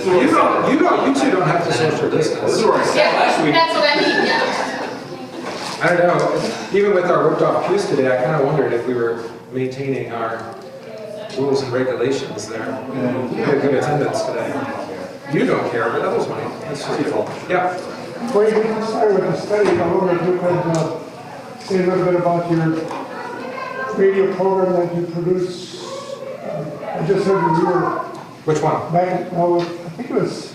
You two don't have to social distance. This is where I sat last week. That's what I mean, yeah. I don't know. Even with our roped off pews today, I kind of wondered if we were maintaining our rules and regulations there. We had good attendance today. You don't care, but others might. That's just your fault. Yeah. Before you get started with the study, I wonder if you could say a little bit about your radio program that you produce. I just heard you were Which one? back, I think it was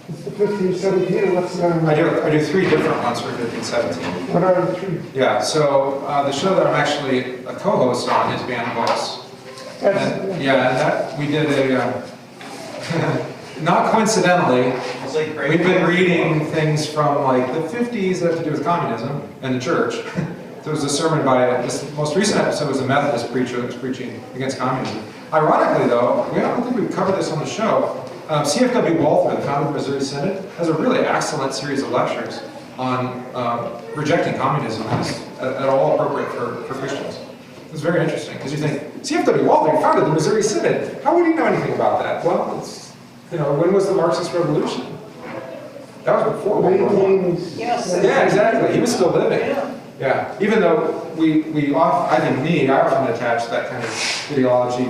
it's the 15, 17, or what's the other one? I do three different ones for 15, 17. What are the three? Yeah, so the show that I'm actually a co-host on is Banned Books. And, yeah, and that we did a, not coincidentally, we've been reading things from like the 50s that have to do with communism and the church. There was a sermon by, this most recent episode was a Methodist preacher that was preaching against communism. Ironically though, I don't think we've covered this on the show, CFW Walther, the founder of the Missouri Synod, has a really excellent series of lectures on rejecting communism as at all appropriate for Christians. It's very interesting, because you think, CFW Walther founded the Missouri Synod. How would he know anything about that? Well, it's, you know, when was the Marxist Revolution? That was before World War I. Yes. Yeah, exactly. He was still living. Yeah. Even though I often attach that kind of ideology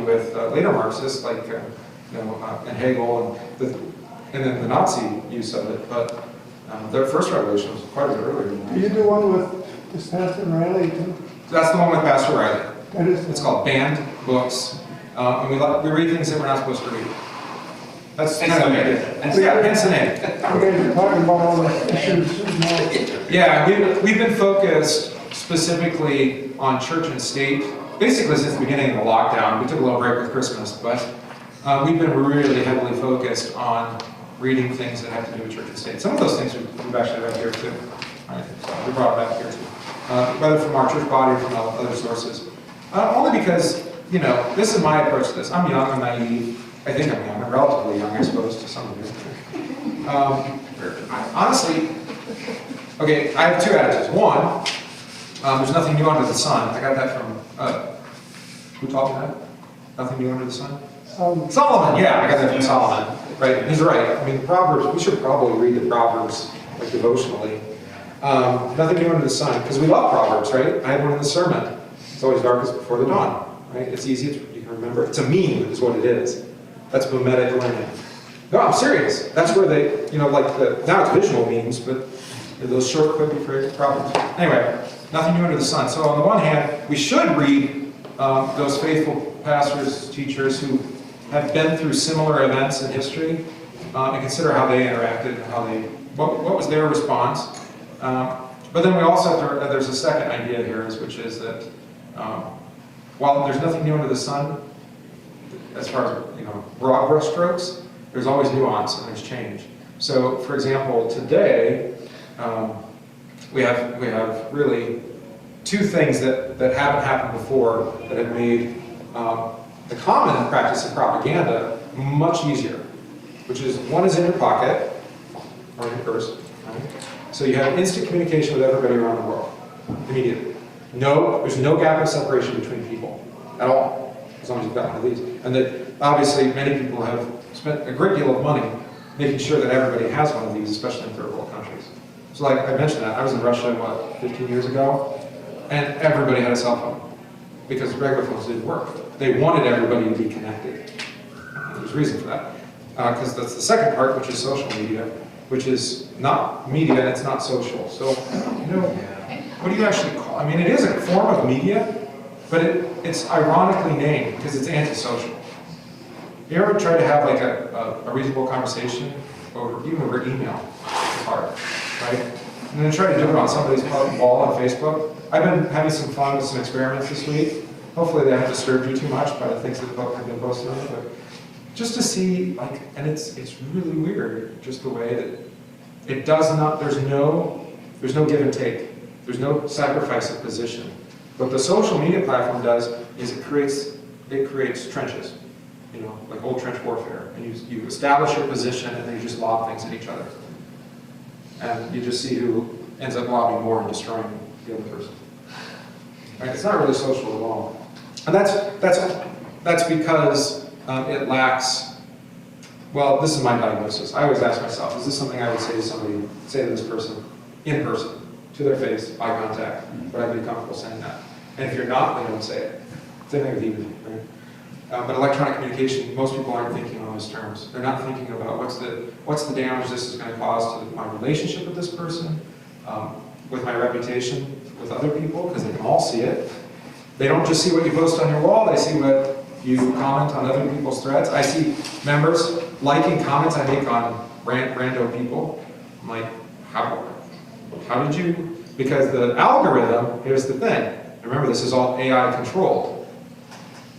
with later Marxists, like and Hegel and then the Nazi use of it. But their first revolution was quite a bit earlier than that. Do you do one with this Pastor Riley too? That's the one with Pastor Riley. That is. It's called Banned Books, and we read things that we're not supposed to read. That's kind of it. Yeah, hence the name. You guys are talking about all the issues now. Yeah, we've been focused specifically on church and state, basically since the beginning of the lockdown. We took a little break with Christmas, but we've been really heavily focused on reading things that have to do with church and state. Some of those things we've actually read here too. Right? So we brought it back here too. Whether from our church body or from other sources. Only because, you know, this is my approach to this. I'm young, I'm naive. I think I'm young, I'm relatively young, I suppose, to some of you. Honestly, okay, I have two attitudes. One, there's nothing new under the sun. I got that from, who taught me that? Nothing new under the sun? Solomon, yeah, I got that from Solomon. Right, he's right. I mean, the Proverbs, we should probably read the Proverbs, like devotionally. Nothing new under the sun, because we love Proverbs, right? I had one in the sermon. It's always darkest before the dawn, right? It's easy, you can remember. It's a meme, is what it is. That's mimetic learning. No, I'm serious. That's where they, you know, like now it's visual memes, but those short, quippy phrases, Proverbs. Anyway, nothing new under the sun. So on the one hand, we should read those faithful pastors, teachers who have been through similar events in history and consider how they interacted and how they, what was their response. But then we also have to, there's a second idea here, which is that while there's nothing new under the sun, as far as, you know, broad brush strokes, there's always nuance and there's change. So, for example, today, we have really two things that haven't happened before that have made the common practice of propaganda much easier, which is, one is in your pocket, or in your purse, right? So you have instant communication with everybody around the world, immediately. There's no gap of separation between people, at all, as long as you've got one of these. And that, obviously, many people have spent a great deal of money making sure that everybody has one of these, especially in third world countries. So like I mentioned that, I was in Russia, 15 years ago, and everybody had a cell phone, because regular phones didn't work. They wanted everybody to be connected. There's a reason for that. Because that's the second part, which is social media, which is not media and it's not social. So, you know, what do you actually call it? I mean, it is a form of media, but it's ironically named because it's antisocial. You ever try to have like a reasonable conversation even over email? It's hard, right? And then try to do it on somebody's wall on Facebook. I've been having some fun with some experiments this week. Hopefully they haven't disturbed you too much by the things that have been posted on it, but just to see, like, and it's really weird, just the way that it does not, there's no give and take. There's no sacrifice of position. What the social media platform does is it creates trenches, you know, like old trench warfare. And you establish your position and then you just lob things at each other. And you just see who ends up lobbing more and destroying the other person. Right? It's not really social at all. And that's because it lacks well, this is my diagnosis. I always ask myself, is this something I would say to somebody, say to this person, in person, to their face, eye contact? Would I be comfortable saying that? And if you're not, then don't say it. Same thing with email, right? But electronic communication, most people aren't thinking on those terms. They're not thinking about what's the damage this is going to cause to my relationship with this person, with my reputation with other people, because they can all see it. They don't just see what you post on your wall, they see what you comment on other people's threads. I see members liking comments I make on rando people. I'm like, how did you? Because the algorithm, here's the thing. Remember, this is all AI controlled.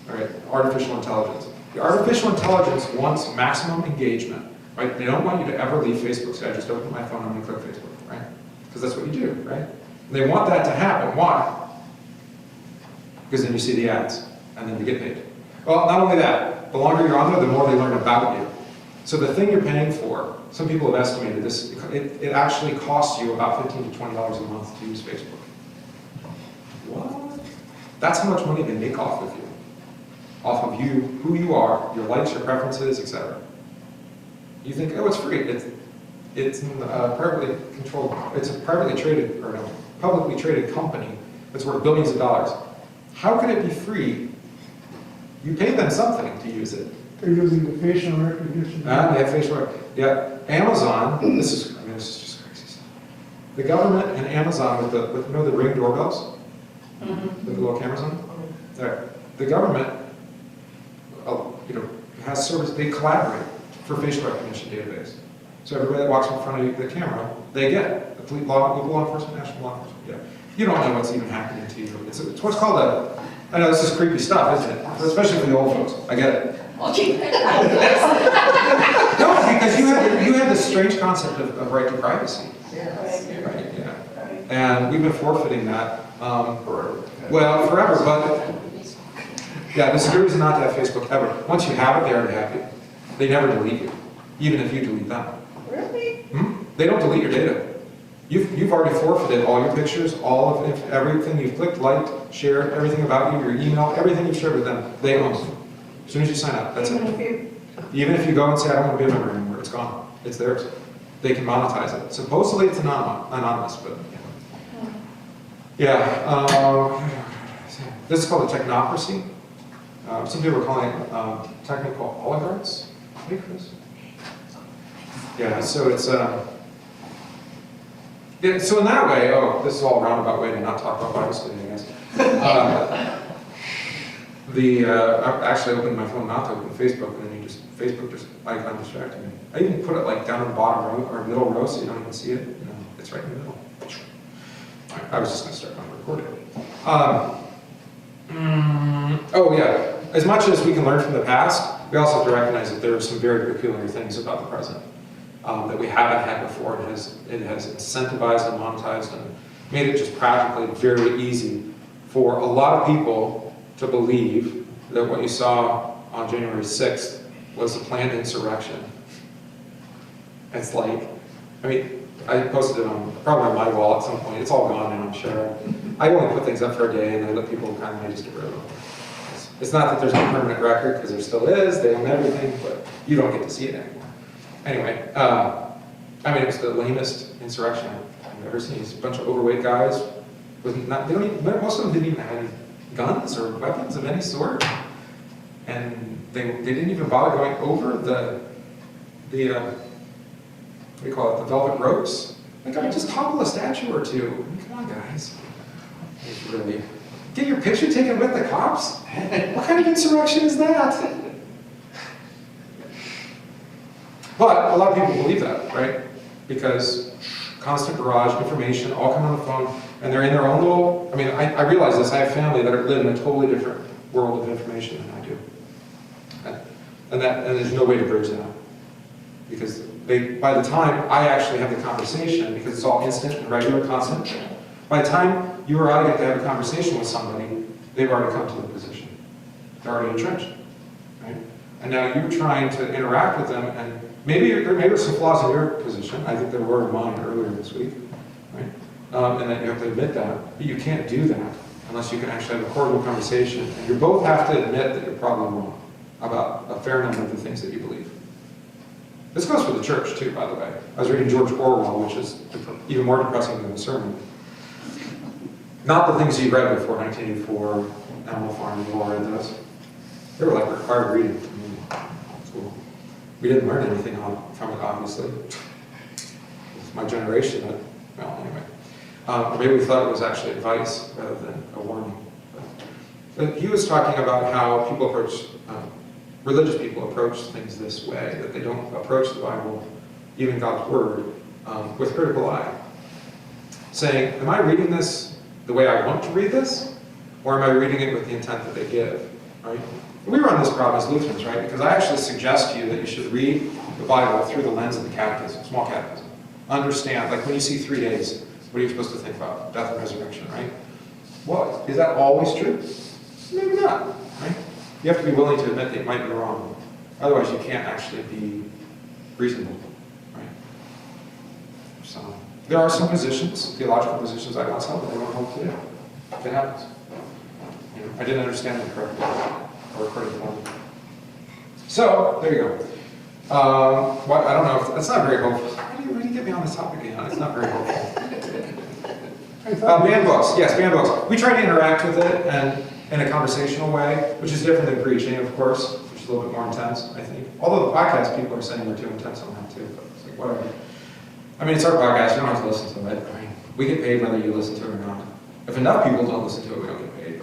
All right, artificial intelligence. The artificial intelligence wants maximum engagement, right? They don't want you to ever leave Facebook. So I just open my phone and click Facebook, right? Because that's what you do, right? And they want that to happen. Why? Because then you see the ads, and then you get paid. Well, not only that, the longer you're on there, the more they learn about you. So the thing you're paying for, some people have estimated this, it actually costs you about $15 to $20 a month to use Facebook. What? That's how much money they make off of you. Off of you, who you are, your likes, your preferences, etc. You think, oh, it's free. It's privately controlled. It's a privately traded, or no, publicly traded company that's worth billions of dollars. How can it be free? You pay them something to use it. They're using the facial recognition. They have facial recognition. Yeah, Amazon. This is just crazy stuff. The government and Amazon with the Ring doorbells, with the little cameras on them. There, the government. Has service, they collaborate for facial recognition database. So everybody that walks in front of the camera, they get the law enforcement, national law enforcement. Yeah. You don't know what's even happening to you. It's what's called I know this is creepy stuff, isn't it? Especially for the old folks. I get it. No, because you had this strange concept of right to privacy. Right, yeah. And we've been forfeiting that. Well, forever, but yeah, the security is not to have Facebook ever. Once you have it, they already have you. They never delete you, even if you delete them. Really? They don't delete your data. You've already forfeited all your pictures, all of everything you've clicked, liked, shared, everything about you, your email, everything you've shared with them, they own it. As soon as you sign up, that's it. Even if you go and say, I don't want to be a member anymore, it's gone. It's theirs. They can monetize it. Supposedly it's anonymous, but yeah. This is called a technocracy. Some people are calling it technical oligarchs. Yeah, so it's yeah, so in that way, this is all a roundabout way to not talk about Bible study, I guess. I actually opened my phone not to open Facebook, and then Facebook just icon distracted me. I even put it like down in the bottom row or middle row so you don't even see it. It's right in the middle. I was just going to start on recording. Oh yeah. As much as we can learn from the past, we also have to recognize that there are some very peculiar things about the present that we haven't had before. It has incentivized and monetized and made it just practically very easy for a lot of people to believe that what you saw on January 6th was a planned insurrection. It's like, I posted it probably on my wall at some point. It's all gone now, I'm sure. I only put things up for a day and I let people kind of just get rid of them. It's not that there's no permanent record, because there still is, they own everything, but you don't get to see it anymore. Anyway, it was the lamest insurrection I've ever seen. It's a bunch of overweight guys. Most of them didn't even have any guns or weapons of any sort. And they didn't even bother going over the what do you call it, the velvet ropes. Like, I just topple a statue or two. Come on, guys. Really. Get your picture taken with the cops? What kind of insurrection is that? But a lot of people believe that, right? Because constant barrage, information, all come on the phone, and they're in their own little, I realize this, I have family that live in a totally different world of information than I do. And there's no way to bridge that. Because by the time I actually have the conversation, because it's all instant and regular, constant, by the time you or I get to have a conversation with somebody, they've already come to the position. They're already entrenched, right? And now you're trying to interact with them, and maybe there's some flaws in your position. I think there were in mine earlier this week, right? And that you have to admit that. But you can't do that unless you can actually have a cordial conversation. And you both have to admit that you're probably wrong about a fair number of the things that you believe. This goes for the church too, by the way. I was reading George Orwell, which is even more depressing than the sermon. Not the things you read before, 1984, Animal Farm, you all read those. They were like required reading for me in school. We didn't learn anything from it, obviously. It's my generation, well, anyway. Or maybe we thought it was actually advice rather than a warning. But he was talking about how people approach, religious people approach things this way, that they don't approach the Bible, even God's Word, with critical eye. Saying, am I reading this the way I want to read this? Or am I reading it with the intent that they give, right? We run this problem as Lutherans, right? Because I actually suggest to you that you should read the Bible through the lens of the catechism, small catechism. Understand, like when you see 3 days, what are you supposed to think about? Death and resurrection, right? Well, is that always true? Maybe not, right? You have to be willing to admit that it might be wrong. Otherwise, you can't actually be reasonable, right? So, there are some positions, theological positions I once held that I won't hold today. It happens. You know, I didn't understand them correctly, or according to them. So, there you go. I don't know if, that's not very hopeful. Why do you get me on this topic again? It's not very hopeful. Banned books, yes, banned books. We try to interact with it and in a conversational way, which is different than preaching, of course, which is a little bit more intense, I think. Although the podcast people are saying we're too intense on that too, but it's like, whatever. I mean, it's our podcast, you don't have to listen to it. I mean, we get paid whether you listen to it or not. If enough people don't listen to it, we don't get paid,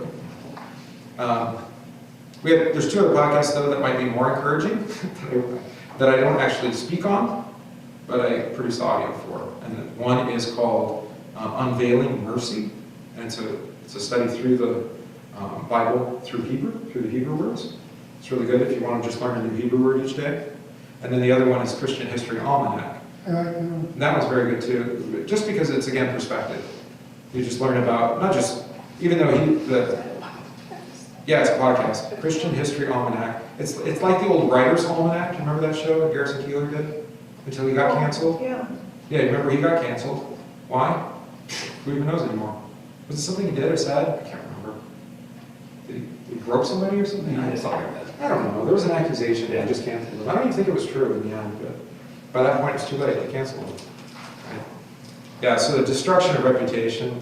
but... there's 2 other podcasts, though, that might be more encouraging, that I don't actually speak on, but I produce audio for. And one is called Unveiling Mercy, and it's a study through the Bible through the Hebrew words. It's really good if you want to just learn a new Hebrew word each day. And then the other one is Christian History Almanac. And that one's very good too, just because it's, again, perspective. You just learn about, not just, even though yeah, it's a podcast, Christian History Almanac. It's like the old Writer's Almanac. Do you remember that show Garrison Keillor did? Until he got canceled? Yeah. Yeah, you remember he got canceled. Why? Who even knows anymore? Was it something he did or said? I can't remember. Did he grope somebody or something? Something like that. I don't know. There was an accusation. Yeah, just canceled him. I don't even think it was true in the end, but by that point it's too late. They canceled him. Right? Yeah, so the destruction of reputation,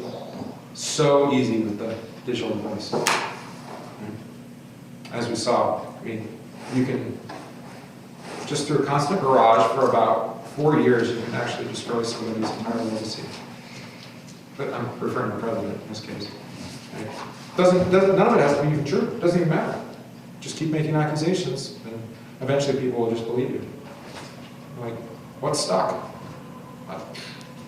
so easy with the digital device. As we saw, I mean, you can, just through a constant barrage for about 4 years, you can actually destroy somebody's entire legacy. But I'm referring to the president in this case. Right? None of it has to be even true. It doesn't even matter. Just keep making accusations, and eventually people will just believe you. Like, what's stuck?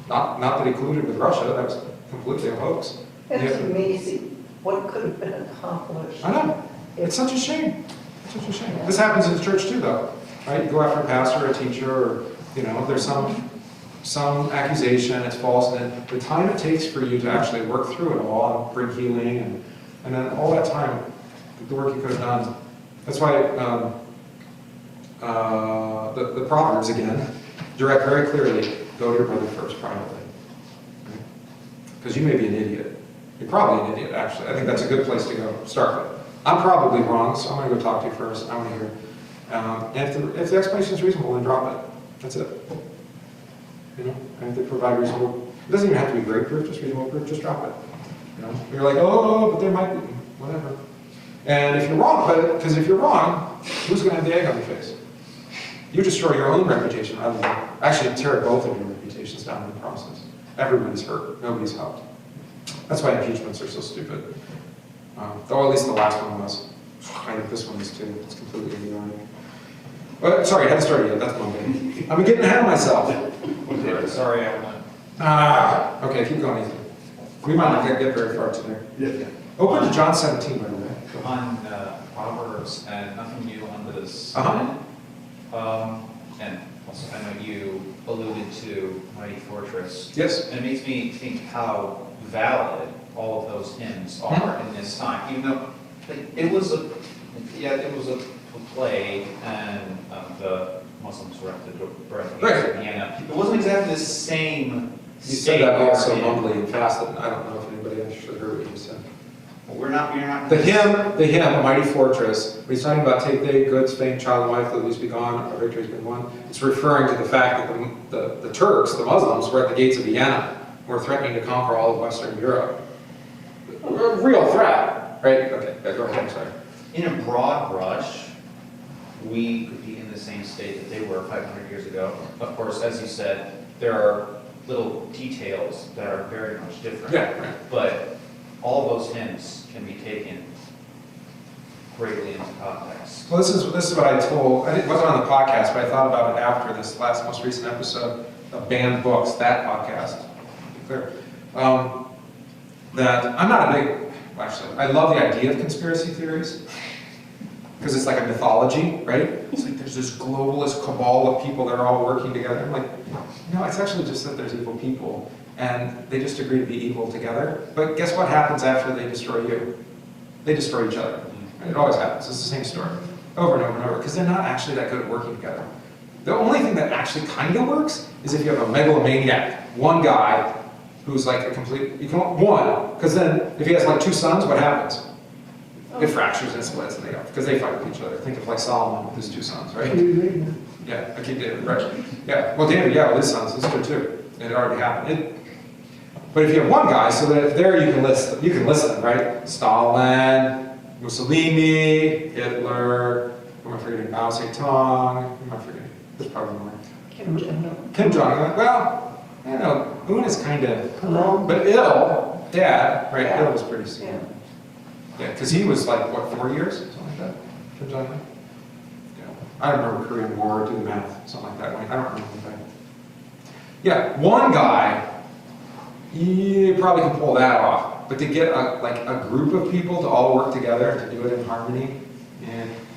Not that he colluded with Russia. That was completely a hoax. It's amazing what could have been accomplished. I know. It's such a shame. It's such a shame. This happens in the church too, though. Right? You go after a pastor or a teacher, or, you know, there's some accusation, it's false, and then the time it takes for you to actually work through it all and bring healing, and then all that time, the work you could have done. That's why the Proverbs, again, direct very clearly, go to your brother first, privately. Because you may be an idiot. You're probably an idiot, actually. I think that's a good place to go, start with. I'm probably wrong, so I'm going to go talk to you first. I want to hear. And if the explanation is reasonable, then drop it. That's it. You know, and if they provide reasonable, it doesn't even have to be great proof, just reasonable proof, just drop it. You know, you're like, oh, but there might be, whatever. And if you're wrong, because if you're wrong, who's going to have the egg on your face? You destroy your own reputation rather than actually tear both of your reputations down in the process. Everybody's hurt. Nobody's helped. That's why impeachments are so stupid. Though at least the last one was. I think this one is too. It's completely idiotic. But sorry, I haven't started yet. That's Monday. I'm getting ahead of myself. Sorry, I went. Okay, keep going, Ethan. We might not get very far today. Yeah. Open to John 17, by the way. On Proverbs, and nothing new on this. And also, I know you alluded to Mighty Fortress. Yes. And it makes me think how valid all of those hymns are in this time, even though it was a play, and the Muslims were at the birth of Vienna. It wasn't exactly the same. You said that all so mumbly and fast that I don't know if anybody actually heard what you said. Well, we're not. The hymn, A Mighty Fortress, when he's talking about take they, goods, fame, child, and wife, though these be gone, our victory has been won. It's referring to the fact that the Turks, the Muslims, were at the gates of Vienna, were threatening to conquer all of Western Europe. A real threat, right? Okay, go ahead, I'm sorry. In a broad brush, we could be in the same state that they were 500 years ago. Of course, as you said, there are little details that are very much different. Yeah, right. But all those hymns can be taken greatly into context. Well, this is what I told, it wasn't on the podcast, but I thought about it after this most recent episode of Banned Books, that podcast, to be clear. That I'm not a big, actually, I love the idea of conspiracy theories, because it's like a mythology, right? It's like there's this globalist cabal of people that are all working together. I'm like, no, it's actually just that there's evil people, and they just agree to be evil together. But guess what happens after they destroy you? They destroy each other. It always happens. It's the same story, over and over and over, because they're not actually that good at working together. The only thing that actually kind of works is if you have a megalomaniac, one guy who's like a complete, you can one, because then if he has like two sons, what happens? It fractures and splits, and they go, because they fight with each other. Think of like Solomon with his two sons, right? Yeah, I keep David, right? Yeah, well, David, yeah, with his sons, it's good too. It already happened. But if you have one guy, so that there you can listen, right? Stalin, Mussolini, Hitler, who am I forgetting? Mao Zedong, who am I forgetting? There's probably more. Kim Jong-un. Kim Jong-un, well, I don't know, Un is kind of, but Il, Dad, right, Yeah. Il was pretty senior. Yeah. Yeah, because he was like, what, 4 years? Something like that? Kim Jong-un? Yeah. I don't remember Korean War, do the math, something like that. I don't remember anything. Yeah, one guy, he probably can pull that off. But to get a group of people to all work together and to do it in harmony,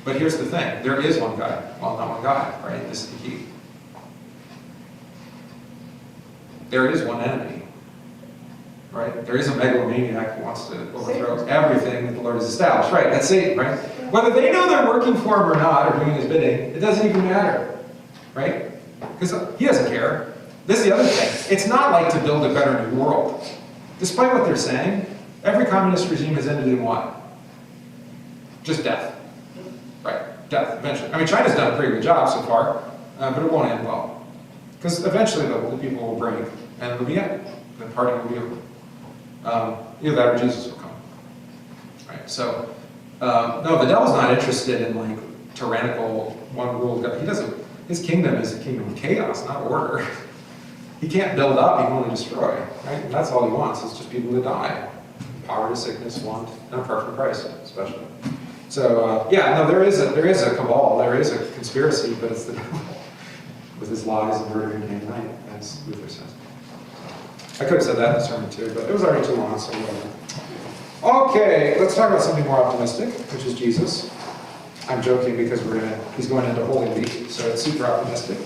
but here's the thing, there is one guy. Well, not one guy, right? This is the key. There is one enemy. Right? There is a megalomaniac who wants to overthrow everything that the Lord has established. Right? That's Satan, right? Whether they know they're working for him or not, or doing his bidding, it doesn't even matter. Right? Because he doesn't care. This is the other thing. It's not like to build a better new world. Despite what they're saying, every communist regime has ended in what? Just death. Right? Death, eventually. I mean, China's done a pretty good job so far, but it won't end well. Because eventually the people will break, and it'll be it. The party will be over. Either that or Jesus will come. Right? So, no, the devil's not interested in like tyrannical one rule. He doesn't. His kingdom is a kingdom of chaos, not order. He can't build up; he can only destroy. Right? And that's all he wants is just people to die, poverty, sickness, want, and apart from Christ, especially. So, yeah, no, there is a cabal, there is a conspiracy, but it's the devil with his lies and murdering day and night, as Luther says. I could have said that in the sermon too, but it was already too long, so whatever. Okay, let's talk about something more optimistic, which is Jesus. I'm joking because he's going into Holy Week, so it's super optimistic.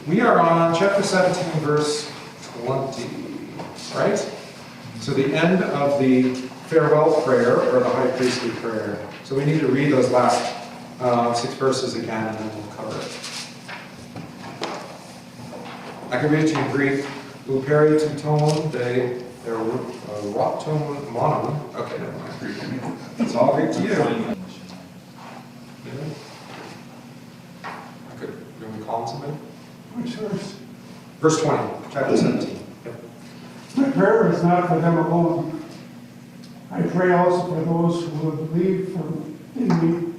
We are on chapter 17, verse 20, right? So the end of the farewell prayer, or the high priestly prayer. So we need to read those last 6 verses again, and then we'll cover it. I can read it to you in Greek. Uperi ton de roton monon. Okay, never mind. It's all Greek to you. Can we call on somebody? Which verse? Verse 20, chapter 17. Yep. My prayer is not for them alone. I pray also for those who will believe in me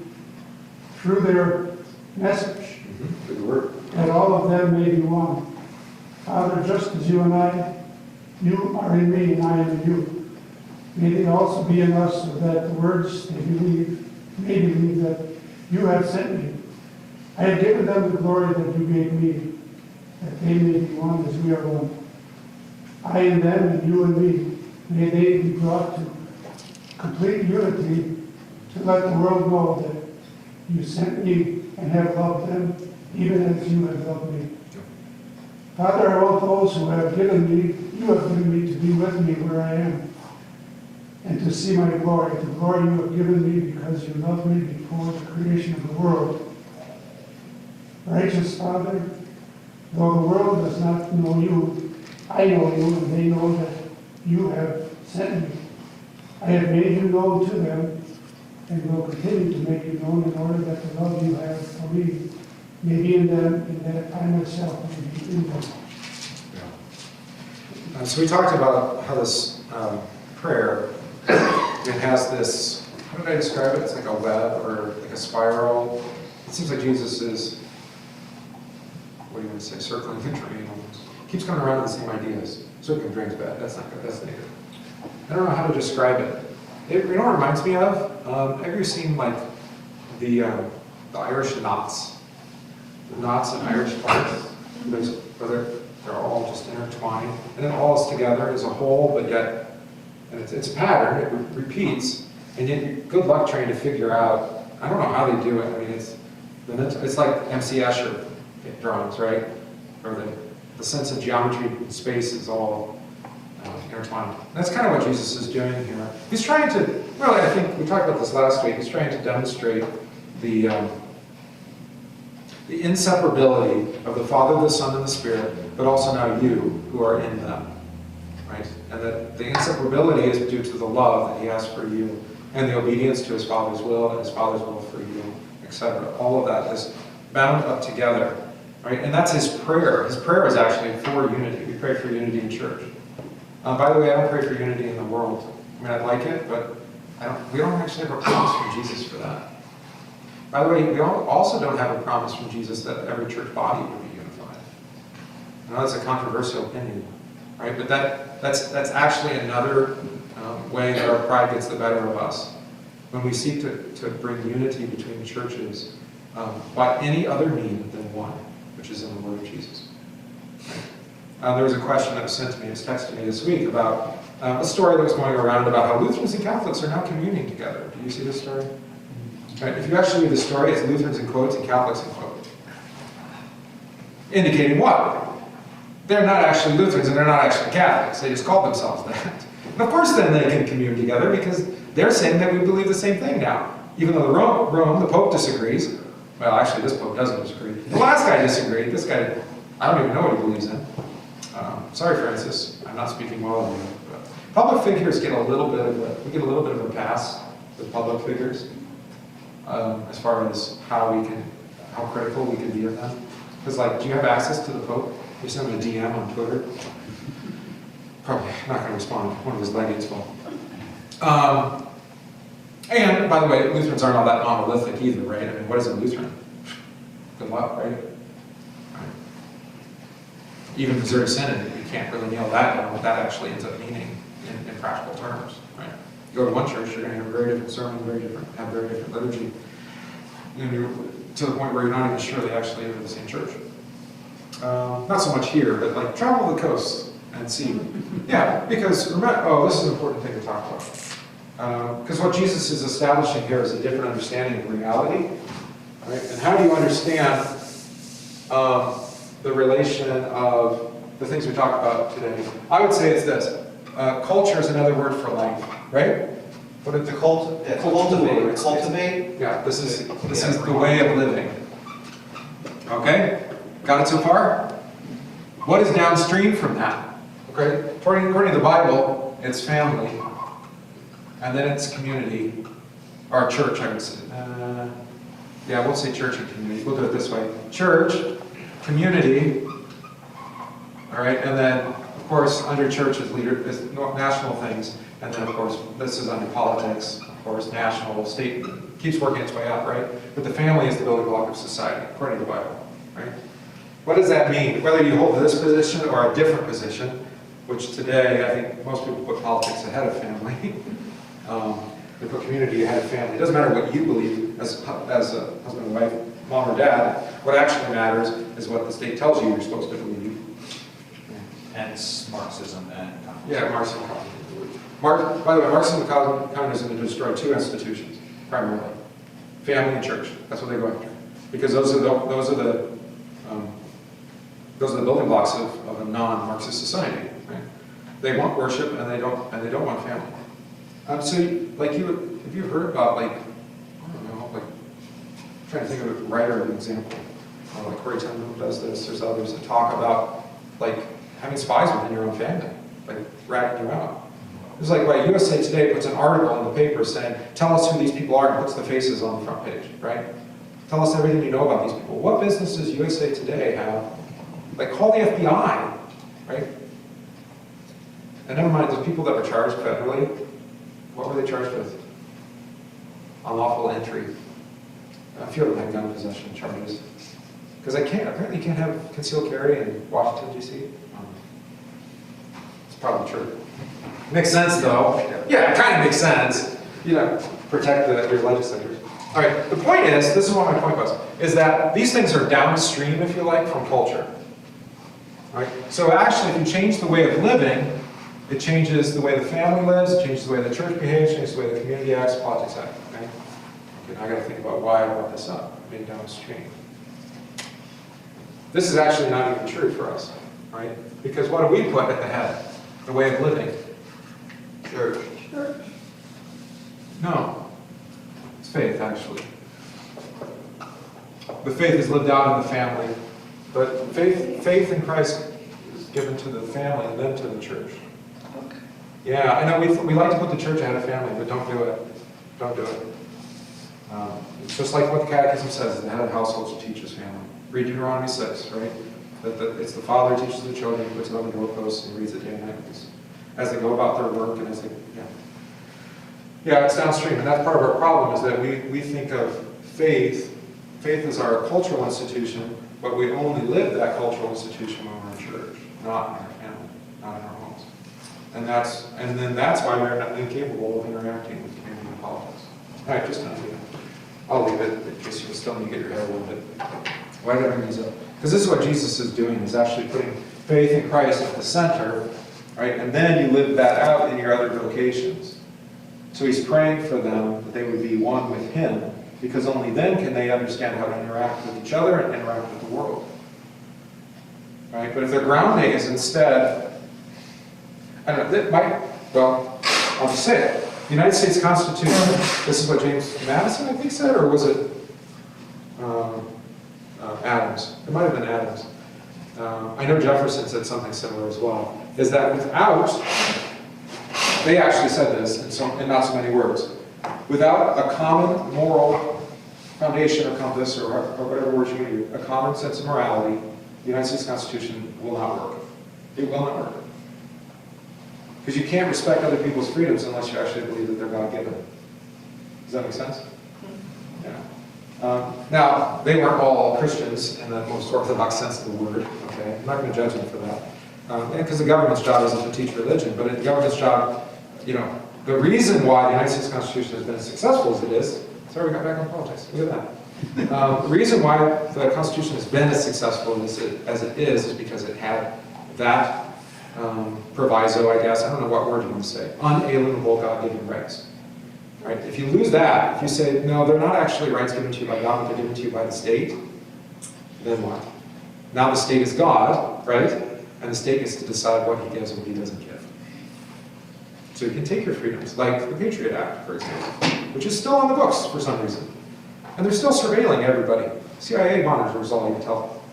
through their message, Good word. that all of them may be one. Father, just as you are in me and I am in you, may they also be in us, so that the words they may believe that you have sent me. I have given them the glory that you gave me, that they may be one as we are one. I and them and you and me, may they be brought to complete unity, to let the world know that you sent me and have loved them, even as you have loved me. Father, I want those who you have given me to be with me where I am, and to see my glory, the glory you have given me because you loved me before the creation of the world. Righteous Father, though the world does not know you, I know you, and they know that you have sent me. I have made you known to them and will continue to make you known in order that the love you have for me may be in them and that I myself may be in them. So we talked about how this prayer, it has this, how did I describe it? It's like a web or like a spiral. It seems like Jesus is, what do you want to say, circling the drain almost. Keeps coming around to the same ideas. Circling the drain's bad, that's not good, that's negative. I don't know how to describe it. You know what it reminds me of? Have you seen like the Irish knots? The knots in Irish flags? Where they're all just intertwined, and it all is together as a whole, but yet, and it's a pattern, it repeats, and yet good luck trying to figure out, I don't know how they do it. I mean, it's like MC Escher drawings, right? Or the sense of geometry and space is all intertwined. And that's kind of what Jesus is doing here. He's trying to, really, I think we talked about this last week, he's trying to demonstrate the inseparability of the Father, the Son, and the Spirit, but also now you who are in them, right? And that the inseparability is due to the love that he has for you and the obedience to his Father's will and his Father's will for you, etc. All of that is bound up together, right? And that's his prayer. His prayer is actually for unity. We pray for unity in church. By the way, I don't pray for unity in the world. I mean, I'd like it, but we don't actually have a promise from Jesus for that. By the way, we also don't have a promise from Jesus that every church body would be unified. I know that's a controversial opinion, right? But that's actually another way that our pride gets the better of us. When we seek to bring unity between churches by any other means than one, which is in the Word of Jesus. There was a question that was sent to me, it was texted to me this week about a story that was going around about how Lutherans and Catholics are now communing together. Do you see this story? Right, if you actually read the story, it's Lutherans in quotes and Catholics in quotes. Indicating what? They're not actually Lutherans and they're not actually Catholics. They just call themselves that. And of course then they can commune together because they're saying that we believe the same thing now. Even though Rome, the Pope disagrees. Well, actually this Pope doesn't disagree. The last guy disagreed. This guy, I don't even know what he believes in. Sorry, Francis. I'm not speaking well of you. But public figures get a little bit of a pass with public figures. As far as how critical we can be of them. Because, like, do you have access to the Pope? You send him a DM on Twitter? Probably not going to respond. One of his legates will. And, by the way, Lutherans aren't all that monolithic either, right? I mean, what is a Lutheran? Good luck, right? Even Missouri Synod, you can't really nail that down, what that actually ends up meaning in practical terms, right? You go to one church, you're going to have a very different sermon, have very different liturgy. And you're to the point where you're not even sure they actually are the same church. Not so much here, but like travel the coast and see. Yeah, because remember, this is an important thing to talk about. Because what Jesus is establishing here is a different understanding of reality. Right? And how do you understand the relation of the things we talk about today? I would say it's this. Culture is another word for life, right? What is the cultivate? Yeah, this is the way of living. Okay? Got it so far? What is downstream from that? Okay? According to the Bible, it's family. And then it's community. Or church, I would say. Yeah, we'll say church and community. We'll do it this way. Church, community. All right? And then, of course, under church is national things. And then, of course, this is under politics, of course, national, state, keeps working its way up, right? But the family is the building block of society, according to the Bible, right? What does that mean? Whether you hold this position or a different position, which today, I think most people put politics ahead of family. They put community ahead of family. It doesn't matter what you believe as a husband and wife, mom or dad. What actually matters is what the state tells you you're supposed to believe. Hence Marxism and communism. Yeah, Marxism and communism. By the way, Marxism and communism destroy two institutions, primarily. Family and church. That's what they go after. Because those are the building blocks of a non-Marxist society. Right? They want worship and they don't want family. So, like if you've heard about like I'm trying to think of a writer of an example. Like Corey Tillman does this. There's others that talk about like having spies within your own family, like ratting you out. It's like, right, USA Today puts an article in the paper saying, tell us who these people are, and puts the faces on the front page, right? Tell us everything you know about these people. What business does USA Today have? Like, call the FBI, right? And never mind, those people that were charged federally, what were they charged with? Unlawful entry. A few of them had gun possession charges. Because apparently you can't have concealed carry in Washington, D.C. It's probably true. Makes sense, though. Yeah, it kind of makes sense. You know, protect your legislators. All right, the point is, this is what my point was, is that these things are downstream, if you like, from culture. All right? So actually, if you change the way of living, it changes the way the family lives, it changes the way the church behaves, it changes the way the community acts, politics act. Okay? Okay, now I got to think about why I brought this up, being downstream. This is actually not even true for us, right? Because what do we put at the head? The way of living? Church. Church. No. It's faith, actually. The faith is lived out in the family, but faith in Christ is given to the family and then to the church. Okay. Yeah, I know we like to put the church ahead of family, but don't do it. Don't do it. It's just like what the Catechism says, the head of household should teach his family. Read Deuteronomy 6, right? It's the father who teaches the children, puts it on the doorposts, and reads it day and night as they go about their work and as they, yeah, it's downstream, and that's part of our problem is that we think of faith as our cultural institution, but we only live that cultural institution when we're in church, not in our family, not in our homes. And then that's why we're not incapable of interacting with community and politics. All right, just kind of, I'll leave it in case you still need to get your head a little bit. Why did I bring these up? Because this is what Jesus is doing, is actually putting faith in Christ at the center, right? And then you live that out in your other vocations. So he's praying for them that they would be one with him, because only then can they understand how to interact with each other and interact with the world. Right? But if their grounding is instead, I don't know, well, I'll just say it. The United States Constitution, this is what James Madison, I think, said, or was it Adams? It might have been Adams. I know Jefferson said something similar as well, is that without, they actually said this in not so many words, without a common moral foundation or compass, or whatever words you use, a common sense of morality, the United States Constitution will not work. It will not work. Because you can't respect other people's freedoms unless you actually believe that they're God-given. Does that make sense? Yeah. Now, they weren't all Christians in the most orthodox sense of the word, okay? I'm not going to judge them for that. Because the government's job isn't to teach religion, but the government's job, the reason why the United States Constitution has been as successful as it is, sorry, we got back on politics, look at that. The reason why the Constitution has been as successful as it is because it had that proviso, I guess, I don't know what word you want to say, unalienable God-given rights. Right? If you lose that, if you say, no, they're not actually rights given to you by God, but they're given to you by the state, then what? Now the state is God, right? And the state gets to decide what he gives and what he doesn't give. So you can take your freedoms, like the Patriot Act, for example, which is still on the books for some reason. And they're still surveilling everybody. CIA monitors all you can tell.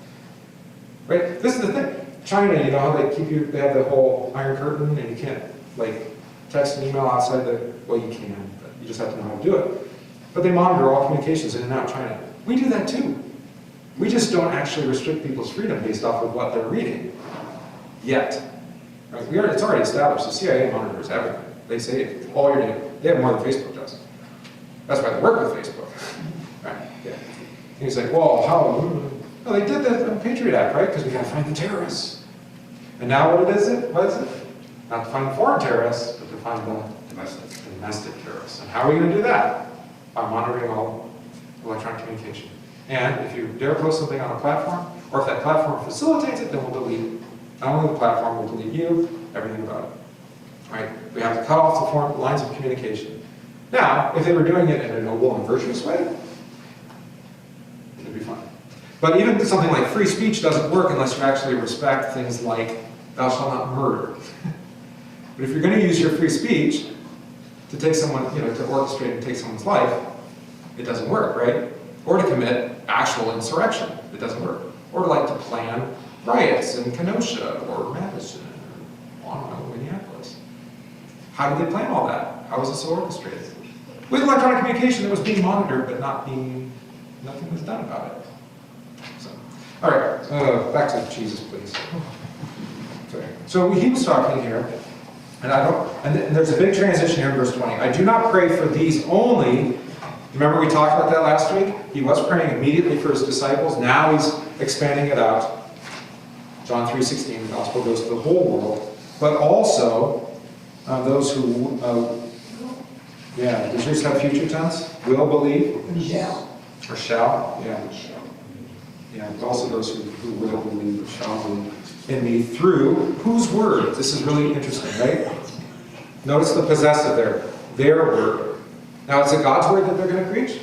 Right? This is the thing. China, you know how they have the whole Iron Curtain, and you can't, text and email outside well, you can, but you just have to know how to do it. But they monitor all communications in and out of China. We do that too. We just don't actually restrict people's freedom based off of what they're reading. Yet. Right? It's already established. The CIA monitors everything. They say all your data. They have more than Facebook does. That's why they work with Facebook. Right? Yeah. And he's like, well, how? No, they did the Patriot Act, right? Because we got to find the terrorists. And now what is it? What is it? Not to find foreign terrorists, but to find the domestic terrorists. And how are we going to do that? By monitoring all electronic communication. And if you dare post something on a platform, or if that platform facilitates it, then we'll delete it. Not only the platform, we'll delete you, everything about it. Right? We have to cut off the lines of communication. Now, if they were doing it in a noble and virtuous way, it'd be fine. But even something like free speech doesn't work unless you actually respect things like thou shalt not murder. But if you're going to use your free speech to take someone, to orchestrate and take someone's life, it doesn't work, right? Or to commit actual insurrection, it doesn't work. Or to plan riots in Kenosha or Madison or, I don't know, Minneapolis. How did they plan all that? How was it so orchestrated? With electronic communication that was being monitored, but nothing was done about it. So, all right, back to Jesus, please. Okay. So he was talking here, and there's a big transition here in verse 20. I do not pray for these only. Remember we talked about that last week? He was praying immediately for his disciples. Now he's expanding it out. John 3:16, the gospel goes to the whole world, but also those who, does yours have future tense? Will believe? Shall. Or shall? Yeah. Yeah, but also those who will believe or shall believe in me through whose word? This is really interesting, right? Notice the possessive there. Their word. Now, is it God's word that they're going to preach?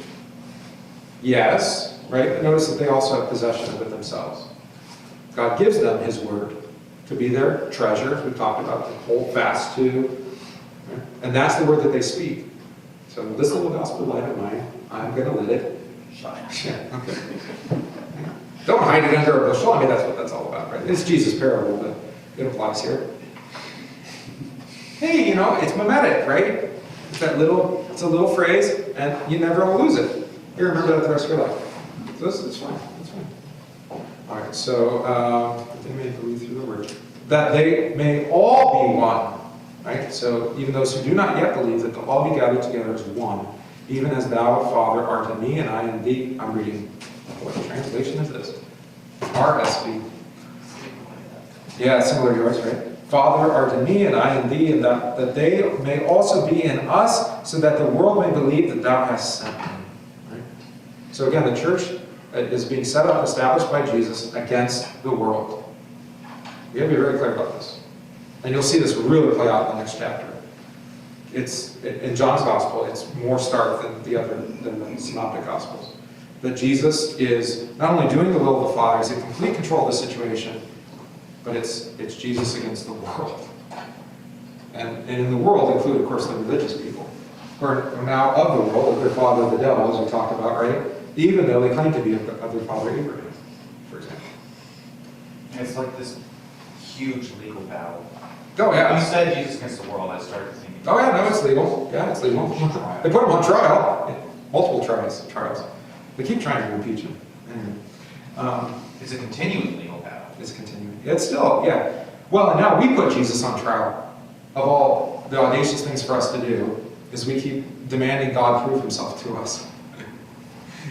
Yes, right? But notice that they also have possession of it themselves. God gives them his word to be their treasure, as we talked about, to hold fast to. Right? And that's the word that they speak. So this little gospel light of mine, I'm going to let it shine. Yeah, okay. Don't hide it under a bushel. I mean, that's what that's all about, right? It's Jesus' parable, but it applies here. Hey, it's mimetic, right? It's a little phrase, and you never will lose it. You remember that the rest of your life. So it's fine. It's fine. All right. So they may believe through the word that they may all be one. Right. So even those who do not yet believe, that they'll all be gathered together as one, even as thou, Father, art in me, and I in thee. I'm reading. What translation is this? RSV. Yeah, similar to yours, right? Father, art in me, and I in thee, and that they may also be in us, so that the world may believe that thou hast sent me. Right? So again, the church is being set up, established by Jesus against the world. We have to be very clear about this. And you'll see this really play out in the next chapter. It's in John's gospel, it's more stark than the synoptic gospels. That Jesus is not only doing the will of the Father, he's in complete control of the situation, but it's Jesus against the world. And in the world include, of course, the religious people, who are now of the world, of their father the devil, as we talked about, right? Even though they claim to be of their father Abraham, for example. It's like this huge legal battle. Oh, yeah. When you said Jesus against the world, I started thinking. Oh, yeah, no, it's legal. Yeah, it's legal. They put him on trial. Yeah, multiple trials. They keep trying to impeach him. Anyway. It's a continuing legal battle. It's continuing. It's still, yeah. Well, and now we put Jesus on trial. Of all the audacious things for us to do, is we keep demanding God prove himself to us.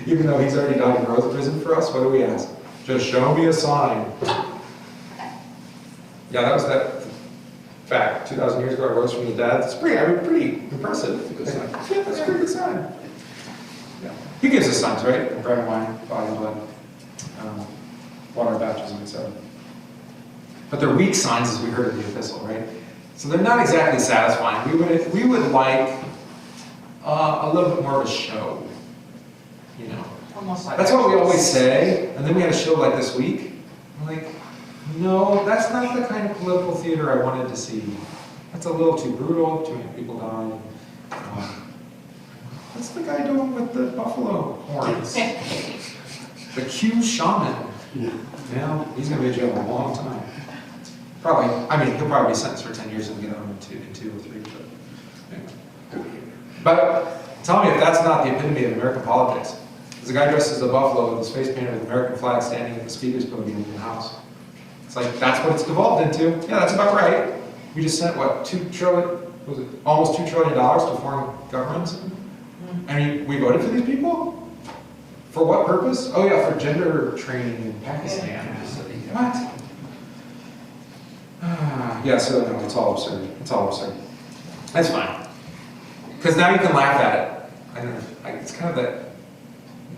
Even though he's already died and rose risen for us, what do we ask? Just show me a sign. Yeah, that was that fact. 2,000 years ago, I rose from the dead. It's pretty impressive. It's a good sign. Yeah, that's a pretty good sign. Yeah. He gives us signs, right? Bread and wine, body and blood, water baptism, etc. But they're weak signs, as we heard in the epistle, right? So they're not exactly satisfying. We would like a little bit more of a show, Almost like That's what we always say, and then we had a show like this week. I'm like, no, that's not the kind of political theater I wanted to see. That's a little too brutal, too many people dying. What's the guy doing with the buffalo horns? The Q shaman. Yeah, he's going to be in jail a long time. He'll probably be sentenced for 10 years and get out in two or three. But tell me if that's not the epitome of American politics. There's a guy dressed as a buffalo with his face painted with the American flag standing at the speaker's podium in the House. It's like, that's what it's devolved into. Yeah, that's about right. We just sent, almost $2 trillion to foreign governments? And we voted for these people? For what purpose? Oh yeah, for gender training in Pakistan. What? Yeah, so no, it's all absurd. It's all absurd. That's fine. Because now you can laugh at it. I don't know. It's kind of that,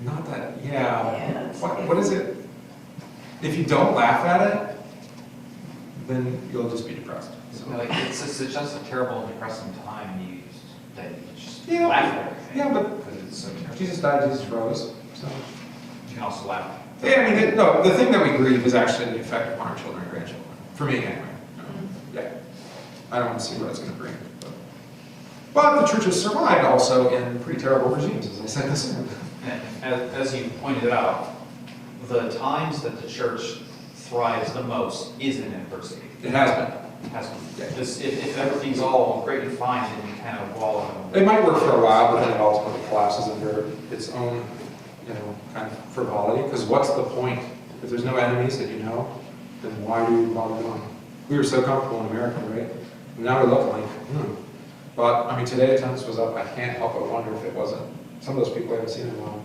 not that, yeah. What is it? If you don't laugh at it, then you'll just be depressed. So. It's just a terrible and depressing time that you just Yeah, laugh at everything. Yeah, but because it's so terrible. Jesus died, Jesus rose. So. You can also laugh. Yeah, the thing that we grieve is actually the effect upon our children and grandchildren. For me, anyway. Yeah. I don't want to see what it's going to bring. But the church has survived also in pretty terrible regimes, as I said this. As you pointed out, the times that the church thrives the most is in adversity. It has been. has, if everything's all great and fine, then you kind of wallow in. It might work for a while, but then it ultimately collapses under its own, kind of frivolity. Because what's the point? If there's no enemies that you know, then why do you bother going? We were so comfortable in America, right? And now we look like, But, I mean, today attendance was up. I can't help but wonder if it wasn't. Some of those people I haven't seen in a while.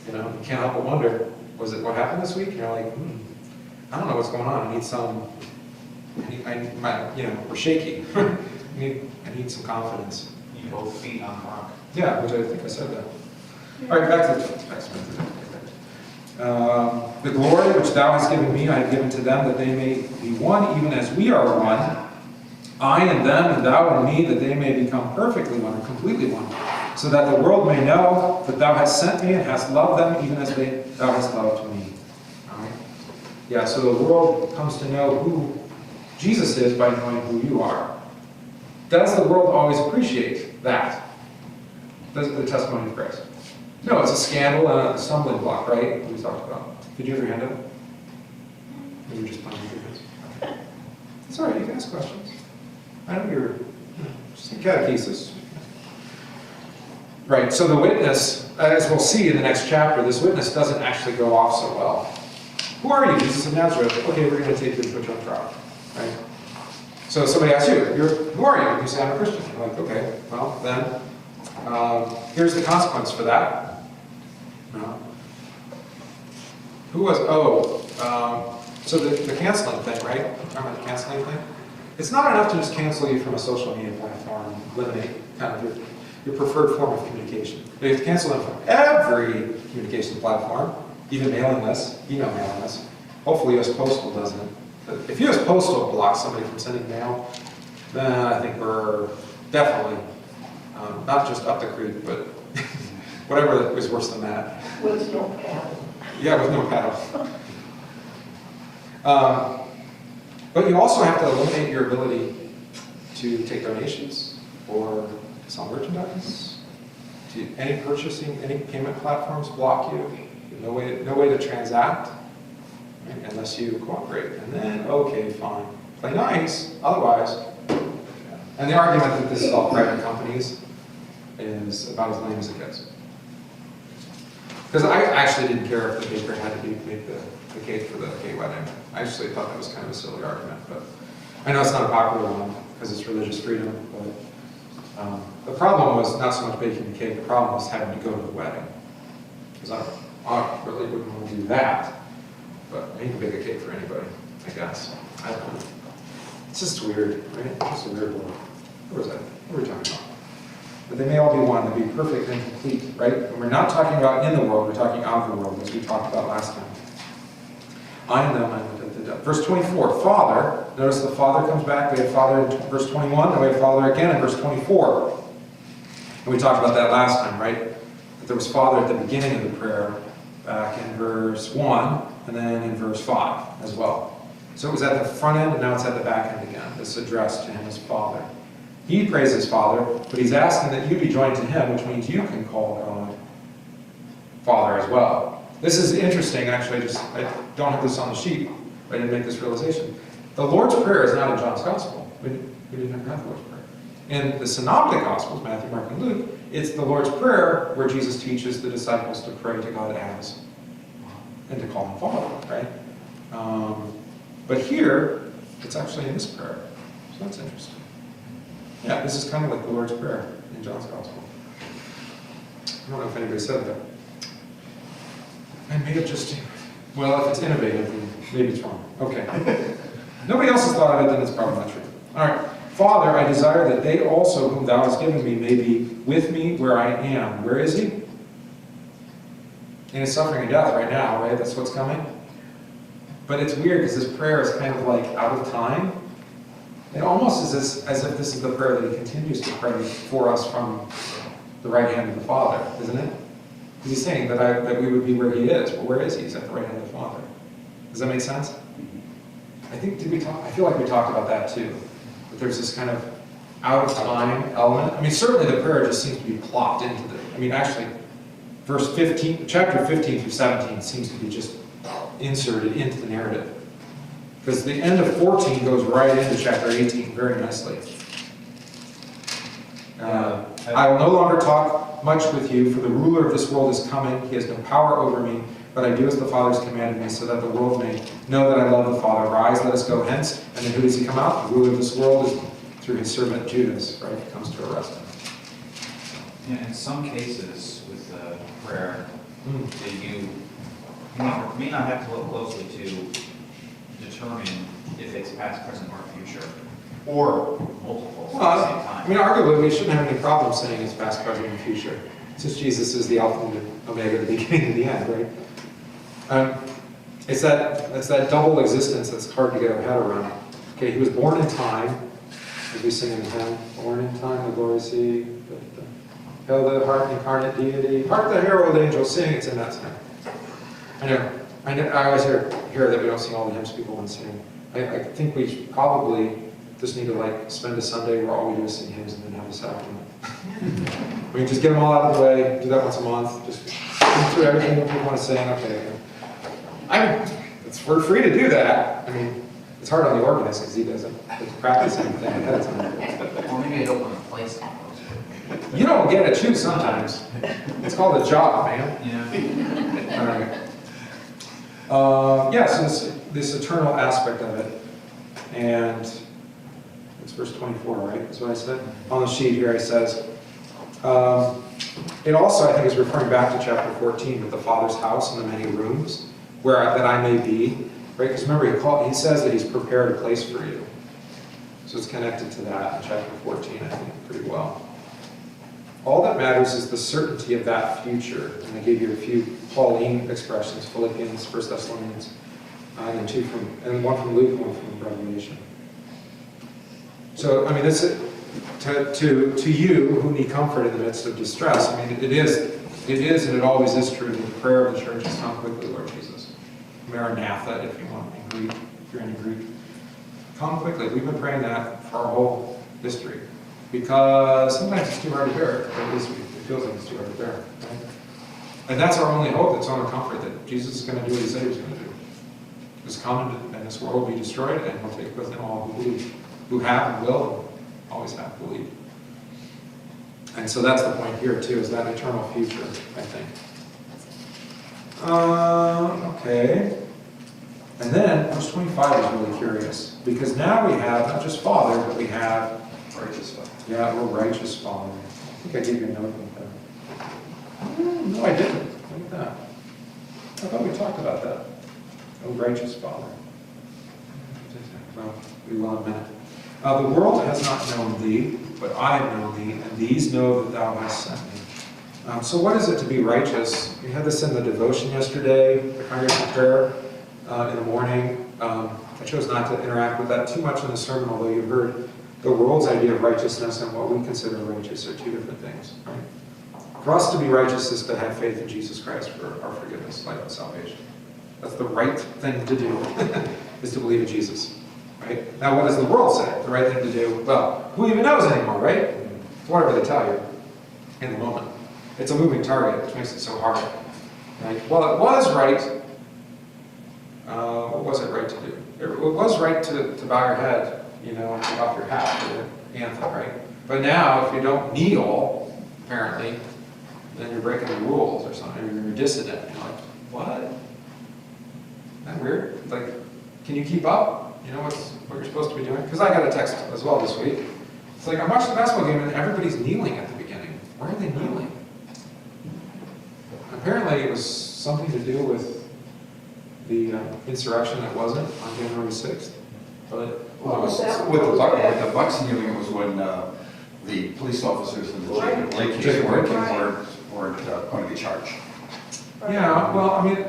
You can't help but wonder, was it what happened this week? And you're like, I don't know what's going on. I need some, we're shaky. I need some confidence. You both feet on the rock. Yeah, which I think I said that. All right, back to the text. The glory which thou hast given me, I have given to them, that they may be one, even as we are one. I and them, and thou and me, that they may become perfectly one, or completely one, so that the world may know that thou hast sent me and hast loved them, even as thou hast loved me. All right? Yeah, so the world comes to know who Jesus is by knowing who you are. Does the world always appreciate that? Does the testimony of Christ? No, it's a scandal and a stumbling block, right? We talked about. Did you have your hand up? Or you were just playing with your hands? It's all right, you can ask questions. I know you're just a catechesis. Right, so the witness, as we'll see in the next chapter, this witness doesn't actually go off so well. Who are you? Jesus of Nazareth. Okay, we're going to take you and put you on trial. Right? So somebody asks you, who are you? You say, I'm a Christian. You're like, okay, well, then, here's the consequence for that. Who was, so the canceling thing, right? Remember the canceling thing? It's not enough to just cancel you from a social media platform, eliminate kind of your preferred form of communication. You have to cancel them from every communication platform, even mailing lists, email mailing lists. Hopefully US Postal doesn't. But if US Postal blocks somebody from sending mail, then I think we're definitely not just up the creek, but whatever is worse than that. With no paddle. Yeah, with no paddle. But you also have to eliminate your ability to take donations or sell merchandise. Any purchasing, any payment platforms block you. No way to transact, right, unless you cooperate. And then, okay, fine. Play nice, otherwise. And the argument that this is all private companies is about as lame as it gets. Because I actually didn't care if the baker had to make the cake for the gay wedding. I actually thought that was kind of a silly argument, but I know it's not a popular one because it's religious freedom. But the problem was not so much baking the cake; the problem was having to go to the wedding. Because I really wouldn't want to do that. But I can bake a cake for anybody, I guess. I don't know. It's just weird, right? It's just a weird world. What was that? What were we talking about? But they may all be one, to be perfect and complete, right? And we're not talking about in the world, we're talking out of the world, as we talked about last time. I and them, Verse 24, Father. Notice the Father comes back. We have Father in verse 21, and we have Father again in verse 24. And we talked about that last time, right? That there was Father at the beginning of the prayer, back in verse 1, and then in verse 5 as well. So it was at the front end, and now it's at the back end again. This address to him as Father. He prays his Father, but he's asking that you be joined to him, which means you can call God Father as well. This is interesting, actually. I don't have this on the sheet. I didn't make this realization. The Lord's Prayer is not in John's Gospel. We didn't have the Lord's Prayer. In the Synoptic Gospels, Matthew, Mark, and Luke, it's the Lord's Prayer where Jesus teaches the disciples to pray to God as and to call him Father, right? But here, it's actually in this prayer. So that's interesting. Yeah, this is kind of like the Lord's Prayer in John's Gospel. I don't know if anybody said that. I made it just, well, if it's innovative, then maybe it's wrong. Okay. Nobody else has thought of it, then it's probably not true. All right. Father, I desire that they also, whom thou hast given me, may be with me where I am. Where is he? In his suffering and death right now, right? That's what's coming. But it's weird because this prayer is kind of like out of time. It almost is as if this is the prayer that he continues to pray for us from the right hand of the Father, isn't it? Because he's saying that we would be where he is. Well, where is he? He's at the right hand of the Father. Does that make sense? I feel like we talked about that too. That there's this kind of out of time element. I mean, certainly the prayer just seems to be plopped into actually, verse 15, chapter 15 through 17 seems to be just inserted into the narrative. Because the end of 14 goes right into chapter 18 very nicely. I will no longer talk much with you, for the ruler of this world is coming. He has no power over me, but I do as the Father has commanded me, so that the world may know that I love the Father. Rise, let us go hence. And then who does he come out? The ruler of this world is through his servant Judas, right? He comes to arrest him. Yeah, in some cases with prayer, that you may not have to look closely to determine if it's past, present, or future, or multiple at the same time. I mean, arguably, we shouldn't have any problem saying it's past, present, and future, since Jesus is the Alpha and the Omega, the beginning and the end, right? It's that double existence that's hard to get our head around. Okay, he was born in time, as we sing in the hymn, born in time, the glory see, hail the heart incarnate deity, hark the herald angels sing, it's in that song. I always hear that we don't sing all the hymns people want to sing. I think we probably just need to spend a Sunday where all we do is sing hymns and then have a sacrament. We can just get them all out of the way, do that once a month, just go through everything that people want to sing, okay. We're free to do that. I mean, it's hard on the organist because he doesn't practice anything ahead of time. Or maybe I don't want to play something. You don't get to choose sometimes. It's called a job, man. Yeah. All right. So this eternal aspect of it, and it's verse 24, right? That's what I said. On the sheet here, it says, it also, I think, is referring back to chapter 14 with the Father's house and the many rooms, that I may be, right? Because remember, he says that he's prepared a place for you. So it's connected to that in chapter 14, I think, pretty well. All that matters is the certainty of that future. And I gave you a few Pauline expressions, Philippians, 1 Thessalonians, and then one from Luke, one from Revelation. So, I mean, this to you who need comfort in the midst of distress, I mean, it is, and it always is true that the prayer of the church is come quickly, Lord Jesus. Maranatha, if you want, in Greek, if you're in Greek. Come quickly. We've been praying that for our whole history. Because sometimes it's too hard to bear, or at least it feels like it's too hard to bear. Right? And that's our only hope, that's our comfort, that Jesus is going to do what he said he was going to do. He's come and this world will be destroyed, and he'll take with him all who believe, who have and will always have believed. And so that's the point here too, is that eternal future, I think. Okay. And then verse 25 is really curious, because now we have not just Father, but we have Righteous Father. yeah, we're righteous Father. I think I gave you a note about that. No, I didn't. Look at that. I thought we talked about that. Oh, righteous Father. Well, we will in a minute. The world has not known thee, but I have known thee, and these know that thou hast sent me. So what is it to be righteous? We had this in the devotion yesterday, the congregational prayer in the morning. I chose not to interact with that too much in the sermon, although you heard the world's idea of righteousness and what we consider righteous are two different things. Right? For us to be righteous is to have faith in Jesus Christ for our forgiveness, life, and salvation. That's the right thing to do, is to believe in Jesus. Right? Now, what does the world say? The right thing to do? Well, who even knows anymore, right? It's whatever they tell you in the moment. It's a moving target, which makes it so hard. Right? Well, it was right. What was it right to do? It was right to bow your head, and take off your hat for the anthem, right? But now, if you don't kneel, apparently, then you're breaking the rules or something, or you're a dissident. You're like, what? Isn't that weird? Like, can you keep up? You know what you're supposed to be doing? Because I got a text as well this week. It's like, I watched the basketball game and everybody's kneeling at the beginning. Why are they kneeling? Apparently it was something to do with the insurrection that wasn't on January 6th. But Well, with the Bucks kneeling, it was when the police officers in the Jacob Blake case Jacob Blake weren't going to be charged. yeah, well, I mean,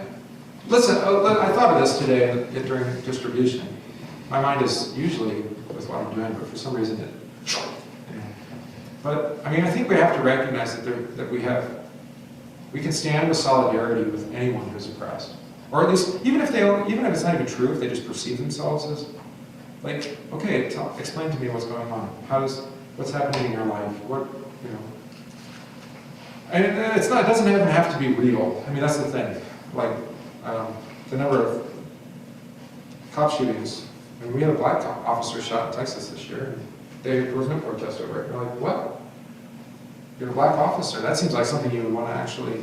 listen, I thought of this today during distribution. My mind is usually with what I'm doing, but for some reason it. But I mean, I think we have to recognize that we can stand with solidarity with anyone who's oppressed, or at least even if it's not even true, if they just perceive themselves as like, okay, explain to me what's going on. What's happening in your life? And it doesn't even have to be real. I mean, that's the thing. Like the number of cop shootings. And we had a black officer shot in Texas this year, and there was no protest over it. You're like, what? You're a black officer. That seems like something you would want to actually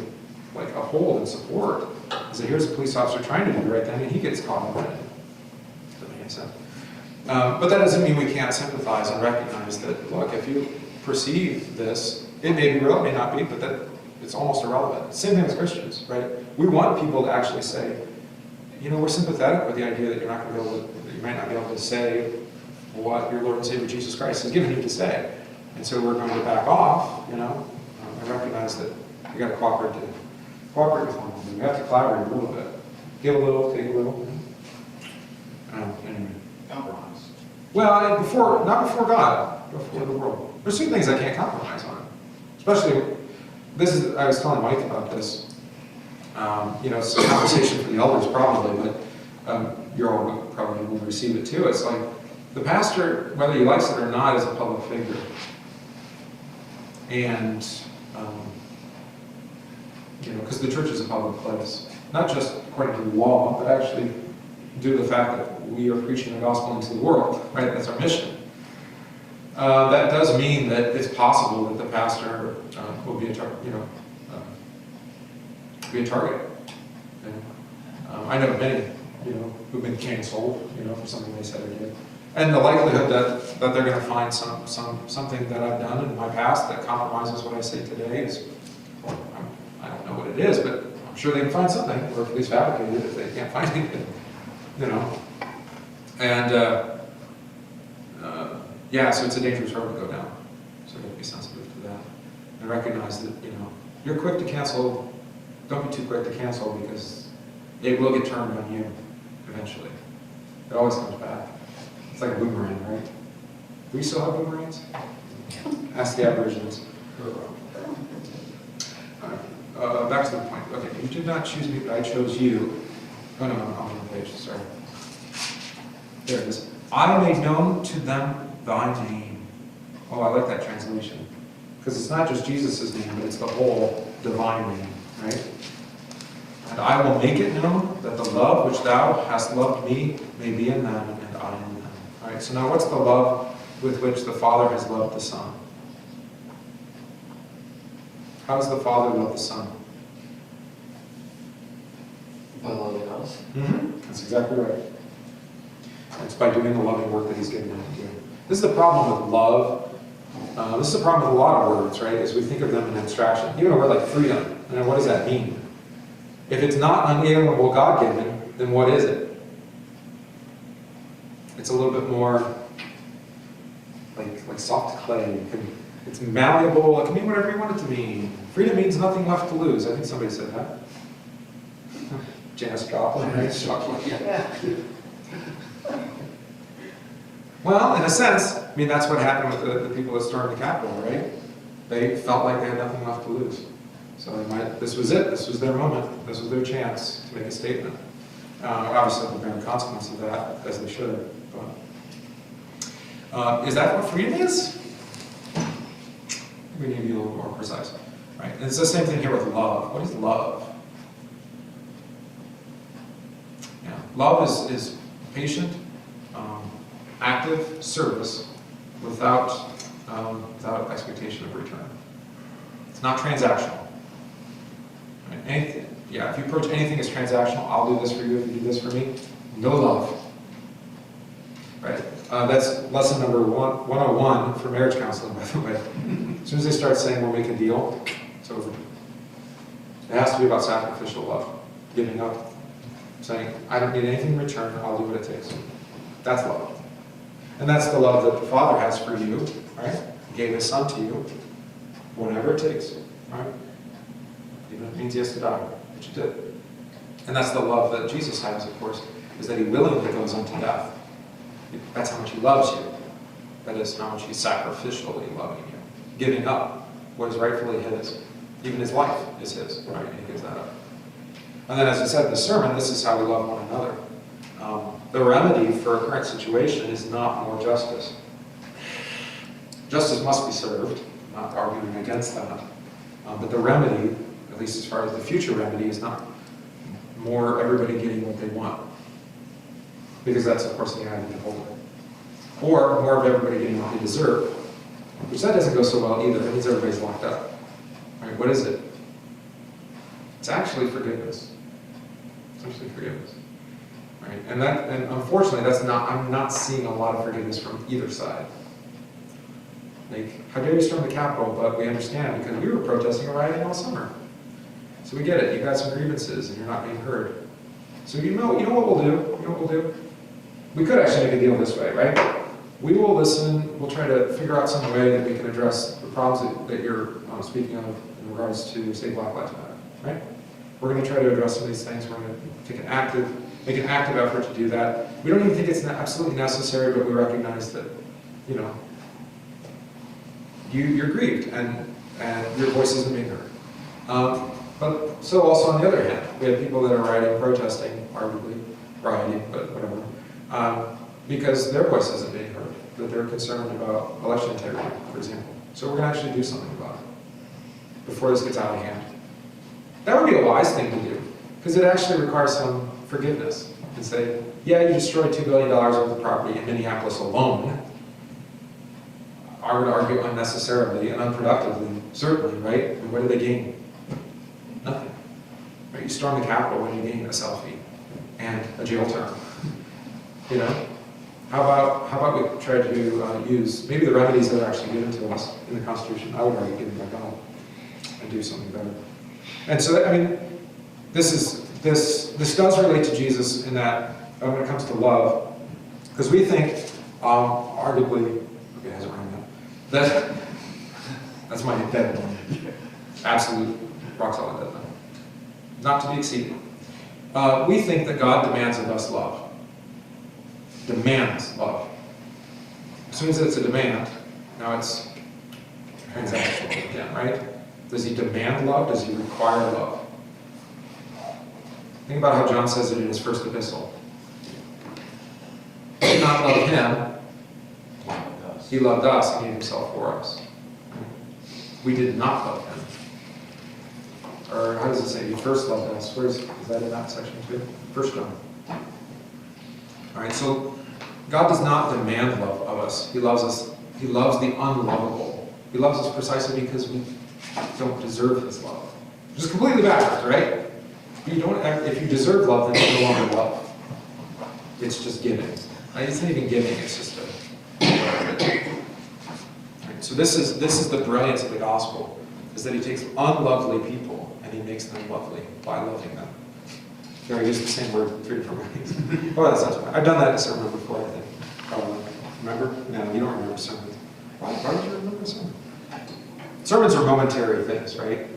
like uphold and support. So here's a police officer trying to do the right thing, and he gets caught in it. Doesn't make any sense. But that doesn't mean we can't sympathize and recognize that, look, if you perceive this, it may be real, it may not be, but that it's almost irrelevant. Same thing with Christians, right? We want people to actually say, you know, we're sympathetic with the idea that you're not going to be able to, that you might not be able to say what your Lord and Savior Jesus Christ has given you to say. And so we're going to back off, you know, and recognize that you got to cooperate with one another. We have to collaborate a little bit. Give a little, take a little. Anyway. Compromise. Well, not before God, before the world. There's certain things I can't compromise on. Especially, I was telling Mike about this. You know, it's a conversation for the elders probably, but you all probably will receive it too. It's like, the pastor, whether he likes it or not, is a public figure. And, you know, because the church is a public place. Not just according to the law, but actually due to the fact that we are preaching the gospel into the world, right? That's our mission. That does mean that it's possible that the pastor will be a target, you know, be a target. And, I know many, you know, who've been canceled, you know, for something they said or did. And the likelihood that they're going to find something that I've done in my past that compromises what I say today is, well, I don't know what it is, but I'm sure they can find something, or at least fabricate it if they can't find anything, you know. And yeah, so it's a dangerous road to go down. So we have to be sensitive to that and recognize that, you know, you're quick to cancel. Don't be too quick to cancel, because it will get turned on you eventually. It always comes back. It's like a boomerang, right? Do we still have boomerangs? Ask the Aborigines. Back to the point. Okay, you did not choose me, but I chose you. Oh no, I'm on the page, sorry. There it is. I made known to them thy name. Oh, I like that translation. Because it's not just Jesus' name, but it's the whole divine name, right? And I will make it known that the love which thou hast loved me may be in them, and I in them. All right, so now what's the love with which the Father has loved the Son? How does the Father love the Son? By loving us. Mm-hmm. That's exactly right. It's by doing the loving work that He's given him to do. This is the problem with love. This is the problem with a lot of words, right? Is we think of them in abstraction. Even a word like freedom. And what does that mean? If it's not unalienable God-given, then what is it? It's a little bit more like soft clay. It's malleable. It can mean whatever you want it to mean. Freedom means nothing left to lose. I think somebody said that. Janis Joplin, right? Yeah. Well, in a sense, I mean, that's what happened with the people that stormed the Capitol, right? They felt like they had nothing left to lose. So this was it. This was their moment. This was their chance to make a statement. Obviously, they'll bear the consequence of that, as they should. But, is that what freedom is? We need to be a little more precise. Right? And it's the same thing here with love. What is love? Yeah. Love is patient, active service without expectation of return. It's not transactional. Right? Anything, yeah, if you approach anything as transactional, I'll do this for you if you do this for me, no love. Right? That's lesson number 101 for marriage counseling, by the way. As soon as they start saying we'll make a deal, it's over. It has to be about sacrificial love, giving up, saying, I don't need anything in return, I'll do what it takes. That's love. And that's the love that the Father has for you, right? He gave His Son to you, whatever it takes, right? Even if it means He has to die, which He did. And that's the love that Jesus has, of course, is that He willingly goes unto death. That's how much He loves you. That is how much He's sacrificially loving you, giving up what is rightfully His. Even His life is His, right? He gives that up. And then, as I said in the sermon, this is how we love one another. The remedy for a current situation is not more justice. Justice must be served, I'm not arguing against that. But the remedy, at least as far as the future remedy, is not more everybody getting what they want. because that's, of course, the idea of holy. Or more of everybody getting what they deserve, which that doesn't go so well either. That means everybody's locked up. Right? What is it? It's actually forgiveness. It's actually forgiveness. Right? And unfortunately, I'm not seeing a lot of forgiveness from either side. Like, how dare you storm the Capitol, but we understand because we were protesting and rioting all summer. So we get it, you've got some grievances and you're not being heard. So you know what we'll do? You know what we'll do? We could actually make a deal this way, right? We will listen, we'll try to figure out some way that we can address the problems that you're speaking of in regards to, say, Black Lives Matter, right? We're going to try to address some of these things. We're going to make an active effort to do that. We don't even think it's absolutely necessary, but we recognize that, you know, you're grieved and your voice isn't being heard. But so also on the other hand, we have people that are rioting, protesting, arguably rioting, but whatever, because their voice isn't being heard, that they're concerned about election integrity, for example. So we're going to actually do something about it before this gets out of hand. That would be a wise thing to do, because it actually requires some forgiveness and say, yeah, you destroyed $2 billion worth of property in Minneapolis alone. I would argue unnecessarily and unproductively, certainly, right? And what do they gain? Nothing. Right? You storm the Capitol, what do you gain? A selfie and a jail term. You know? How about we try to use maybe the remedies that are actually given to us in the Constitution, I would argue given by God, and do something better. And so, I mean, this does relate to Jesus in that when it comes to love, because we think, arguably, okay, it hasn't run yet. That's my dead one. Absolute rock solid dead one. Not to be exceeded. We think that God demands of us love. Demands love. As soon as it's a demand, now it's transactional again, right? Does he demand love? Does he require love? Think about how John says it in his first epistle. We did not love him. He loved us and gave himself for us. We did not love him. Or how does it say? He first loved us. Is that in that section too? 1 John. All right, so God does not demand love of us. He loves us. He loves the unlovable. He loves us precisely because we don't deserve his love. Which is completely backwards, right? If you deserve love, then it's no longer love. It's just giving. It's not even giving, it's just right, so this is the brilliance of the gospel, is that he takes unlovely people and he makes them lovely by loving them. There, I used the same word in 3 different ways. Oh, that's not I've done that in a sermon before, I think. Probably. Remember? No, you don't remember sermons. Why don't you remember a sermon? Sermons are momentary things, right?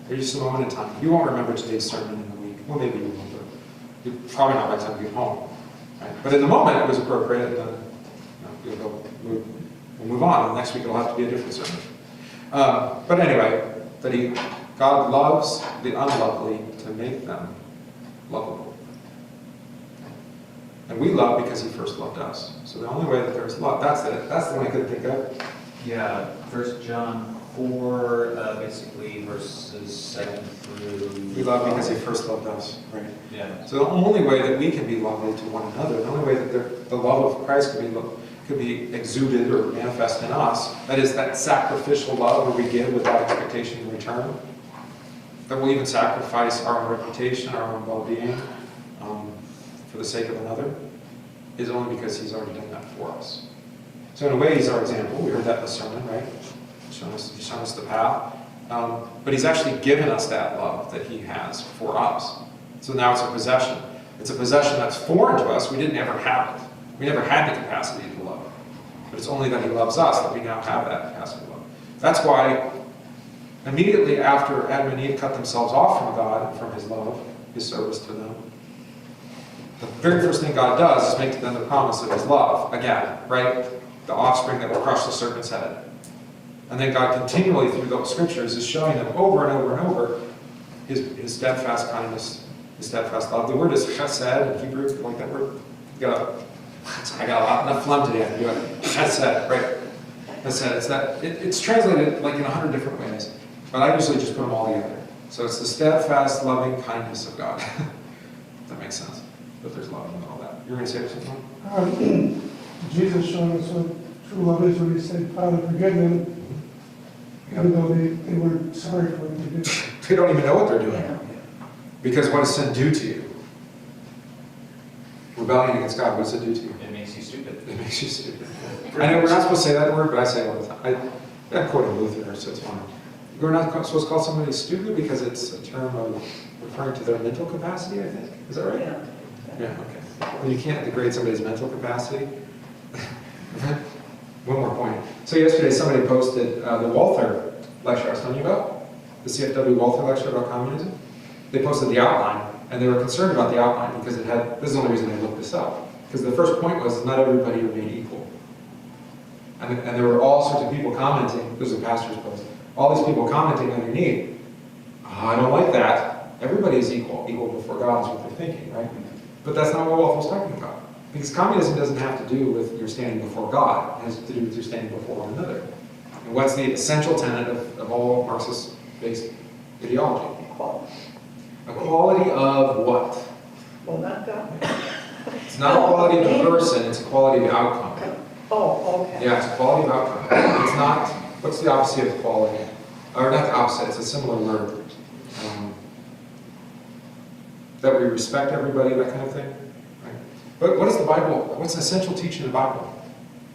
They're just a moment in time. You won't remember today's sermon in the week. Well, maybe you will, but you're probably not by the time you get home. Right? But in the moment, it was appropriate, and then we'll move on. And next week, it'll have to be a different sermon. But anyway, God loves the unlovely to make them lovable. And we love because he first loved us. So the only way that there's love, that's it. That's the one I couldn't think of. Yeah, 1 John 4, basically verses 7 through... We love because he first loved us, right? Yeah. So the only way that we can be lovely to one another, the only way that the love of Christ could be exuded or manifest in us, that is that sacrificial love where we give without expectation in return, that we'll even sacrifice our own reputation, our own well-being for the sake of another, is only because he's already done that for us. So in a way, he's our example. We heard that in the sermon, right? He's shown us the path. But he's actually given us that love that he has for us. So now it's a possession. It's a possession that's foreign to us. We didn't ever have it. We never had the capacity to love. But it's only that he loves us that we now have that capacity to love. That's why immediately after Adam and Eve cut themselves off from God and from his love, his service to them, the very first thing God does is make to them the promise of his love again, right? The offspring that will crush the serpent's head. And then God continually through the scriptures is showing them over and over and over his steadfast kindness, his steadfast love. The word is chesed in Hebrew. You like that word? I got enough phlegm today. I can do it. Chesed, right? Chesed. It's translated like in 100 different ways, but I usually just put them all together. So it's the steadfast, loving kindness of God. If that makes sense. but there's love and all that. You're going to say something? Jesus showed us what true love is when he said, Father, forgive them, even though they weren't sorry for what they did. They don't even know what they're doing. Yeah. Because what does sin do to you? Rebellion against God, what does it do to you? It makes you stupid. It makes you stupid. I know we're not supposed to say that word, but I say it all the time. I'm quoting Luther, so it's fine. We're not supposed to call somebody stupid because it's a term of referring to their mental capacity, I think. Is that right? Yeah. Yeah, okay. Well, you can't degrade somebody's mental capacity. One more point. So yesterday somebody posted the Walther lecture I was telling you about, the CFW Walther lecture about communism. They posted the outline, and they were concerned about the outline because it had, this is the only reason they looked this up, because the first point was not everybody remained equal. And there were all sorts of people commenting, this is a pastor's post, all these people commenting underneath, I don't like that. Everybody is equal before God is what they're thinking, right? But that's not what Walther's talking about. Because communism doesn't have to do with your standing before God, it has to do with your standing before one another. And what's the essential tenet of all Marxist-based ideology? Equality. Equality of what? Well, not God. It's not equality of the person, it's equality of the outcome. Oh, okay. Yeah, it's equality of outcome. It's not, what's the opposite of equality? Or not the opposite, it's a similar word. That we respect everybody, that kind of thing. Right? But what is the Bible, what's the essential teaching of the Bible?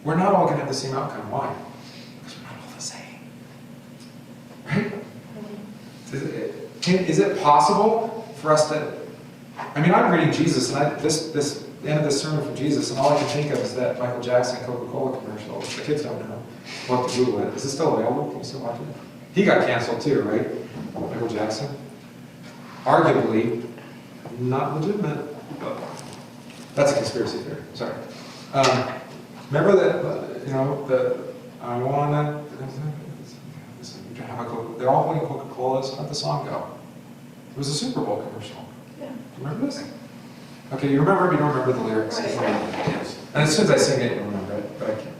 We're not all going to have the same outcome. Why? Because we're not all the same. Right? Is it possible for us to, I mean, I'm reading Jesus, and the end of this sermon from Jesus, and all I can think of is that Michael Jackson Coca-Cola commercial, which the kids don't know. We'll have to Google it. Is it still available? Can you still watch it? He got canceled too, right? Michael Jackson. Arguably, not legitimate. But that's a conspiracy theory. Sorry. Remember that, I wanna have a Coca. They're all holding Coca-Colas. How'd the song go? It was a Super Bowl commercial. Yeah. Do you remember this? Okay, you remember, but you don't remember the lyrics. Right. Yes. And as soon as I sing it, you'll remember it, but I can't.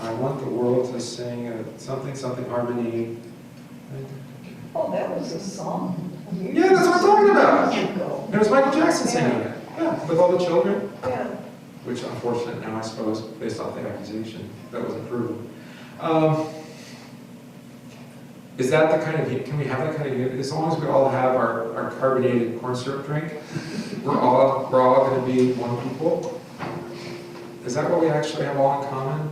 I want the world to sing something, something harmony. Oh, that was a song. Yeah, that's what I'm talking about. Years ago. It was Michael Jackson singing it. Yeah, with all the children. Yeah. Which, unfortunate now, I suppose, based off the accusation, that wasn't proven. Is that the kind of, can we have that kind of unity? As long as we all have our carbonated corn syrup drink, we're all going to be one people? Is that what we actually have all in common?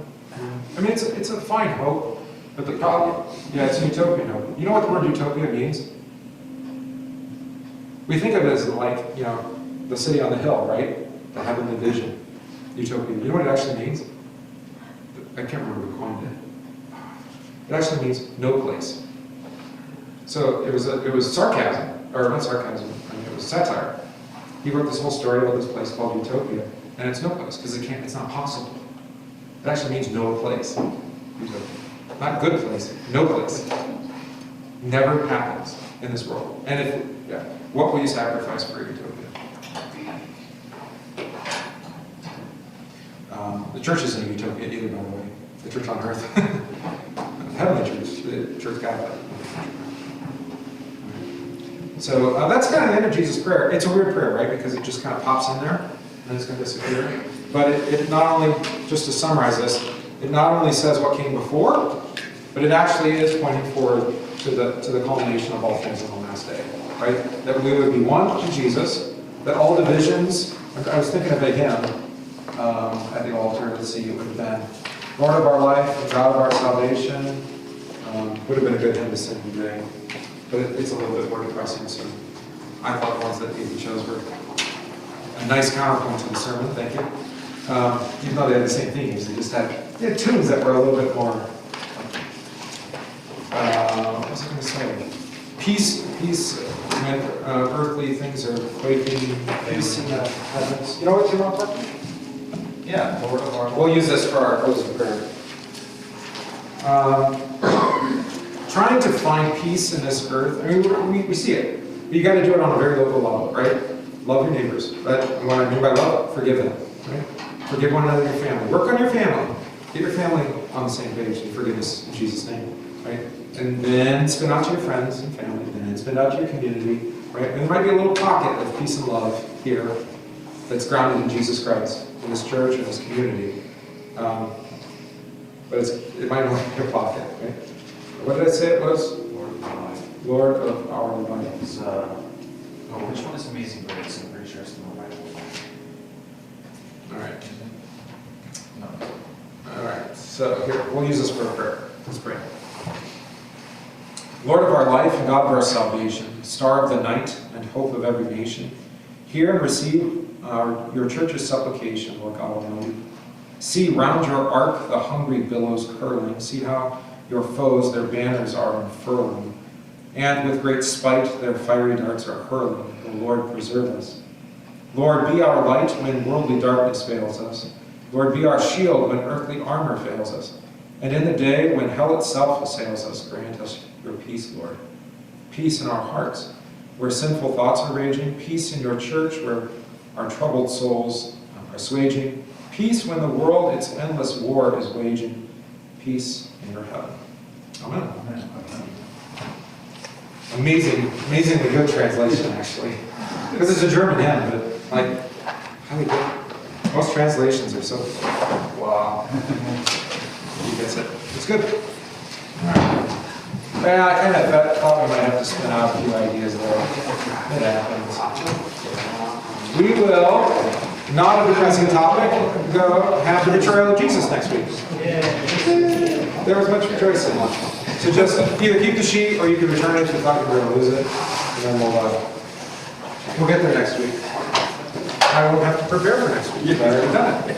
I mean, it's a fine hope, but the problem, yeah, it's a utopian hope. You know what the word utopia means? We think of it as like, the city on the hill, right? The heavenly vision, utopia. You know what it actually means? I can't remember who coined it. It actually means no place. So it was sarcasm, or not sarcasm, it was satire. He wrote this whole story about this place called Utopia, and it's no place, because it's not possible. It actually means no place. Utopia. Not good place, no place. Never happens in this world. And what will you sacrifice for utopia? The church isn't a utopia either, by the way. The church on earth. The heavenly church, the church God. So that's kind of the end of Jesus' prayer. It's a weird prayer, right? Because it just kind of pops in there, and it's going to disappear. But it not only, just to summarize this, it not only says what came before, but it actually is pointing forward to the culmination of all things on the last day, right? That we would be one to Jesus, that all divisions, I was thinking of a hymn at the altar, let's see, it would have been, Lord of our life, God of our salvation, would have been a good hymn to sing today. But it's a little bit more depressing, so I thought the ones that Ethan chose were a nice counterpoint to the sermon, thank you. Even though they had the same themes, they had tunes that were a little bit more, what was I going to say? Peace, when earthly things are quaking, peace in the heavens. You know what you're talking about? Yeah, Lord of our. We'll use this for our closing prayer. Trying to find peace in this earth, I mean, we see it. But you got to do it on a very local level, right? Love your neighbors. But what I mean by love, forgive them, right? Forgive one another in your family. Work on your family. Get your family on the same page in forgiveness in Jesus' name, right? And then spin out to your friends and family, and then spin out to your community, right? And there might be a little pocket of peace and love here that's grounded in Jesus Christ, in this church, in this community. But it might not be in your pocket, right? What did I say it was? Lord of our lives. Which one is Amazing Grace? I'm pretty sure it's the one right. All right. No. All right. So here, we'll use this for a prayer. Let's pray. Lord of our life and God of our salvation, star of the night and hope of every nation, hear and receive your church's supplication, Lord God Almighty. See round your ark the hungry billows curling. See how your foes their banners are unfurling. And with great spite their fiery darts are hurling. O Lord, preserve us. Lord, be our light when worldly darkness fails us. Lord, be our shield when earthly armor fails us. And in the day when hell itself assails us, grant us your peace, Lord. Peace in our hearts, where sinful thoughts are raging. Peace in your church, where our troubled souls are assuaging. Peace when the world its endless war is waging. Peace in your heaven. Amen. Amazingly good translation, actually. Because it's a German hymn, but like, highly good. Most translations are so, wow. You gets it. It's good. All right. Yeah, I kind of thought we might have to spin out a few ideas there. It happens. We will, not a depressing topic, go have the betrayal of Jesus next week. There was much rejoicing. So just either keep the sheet or you can return it if you thought you were going to lose it. And then we'll get there next week. I won't have to prepare for next week. You've already done it.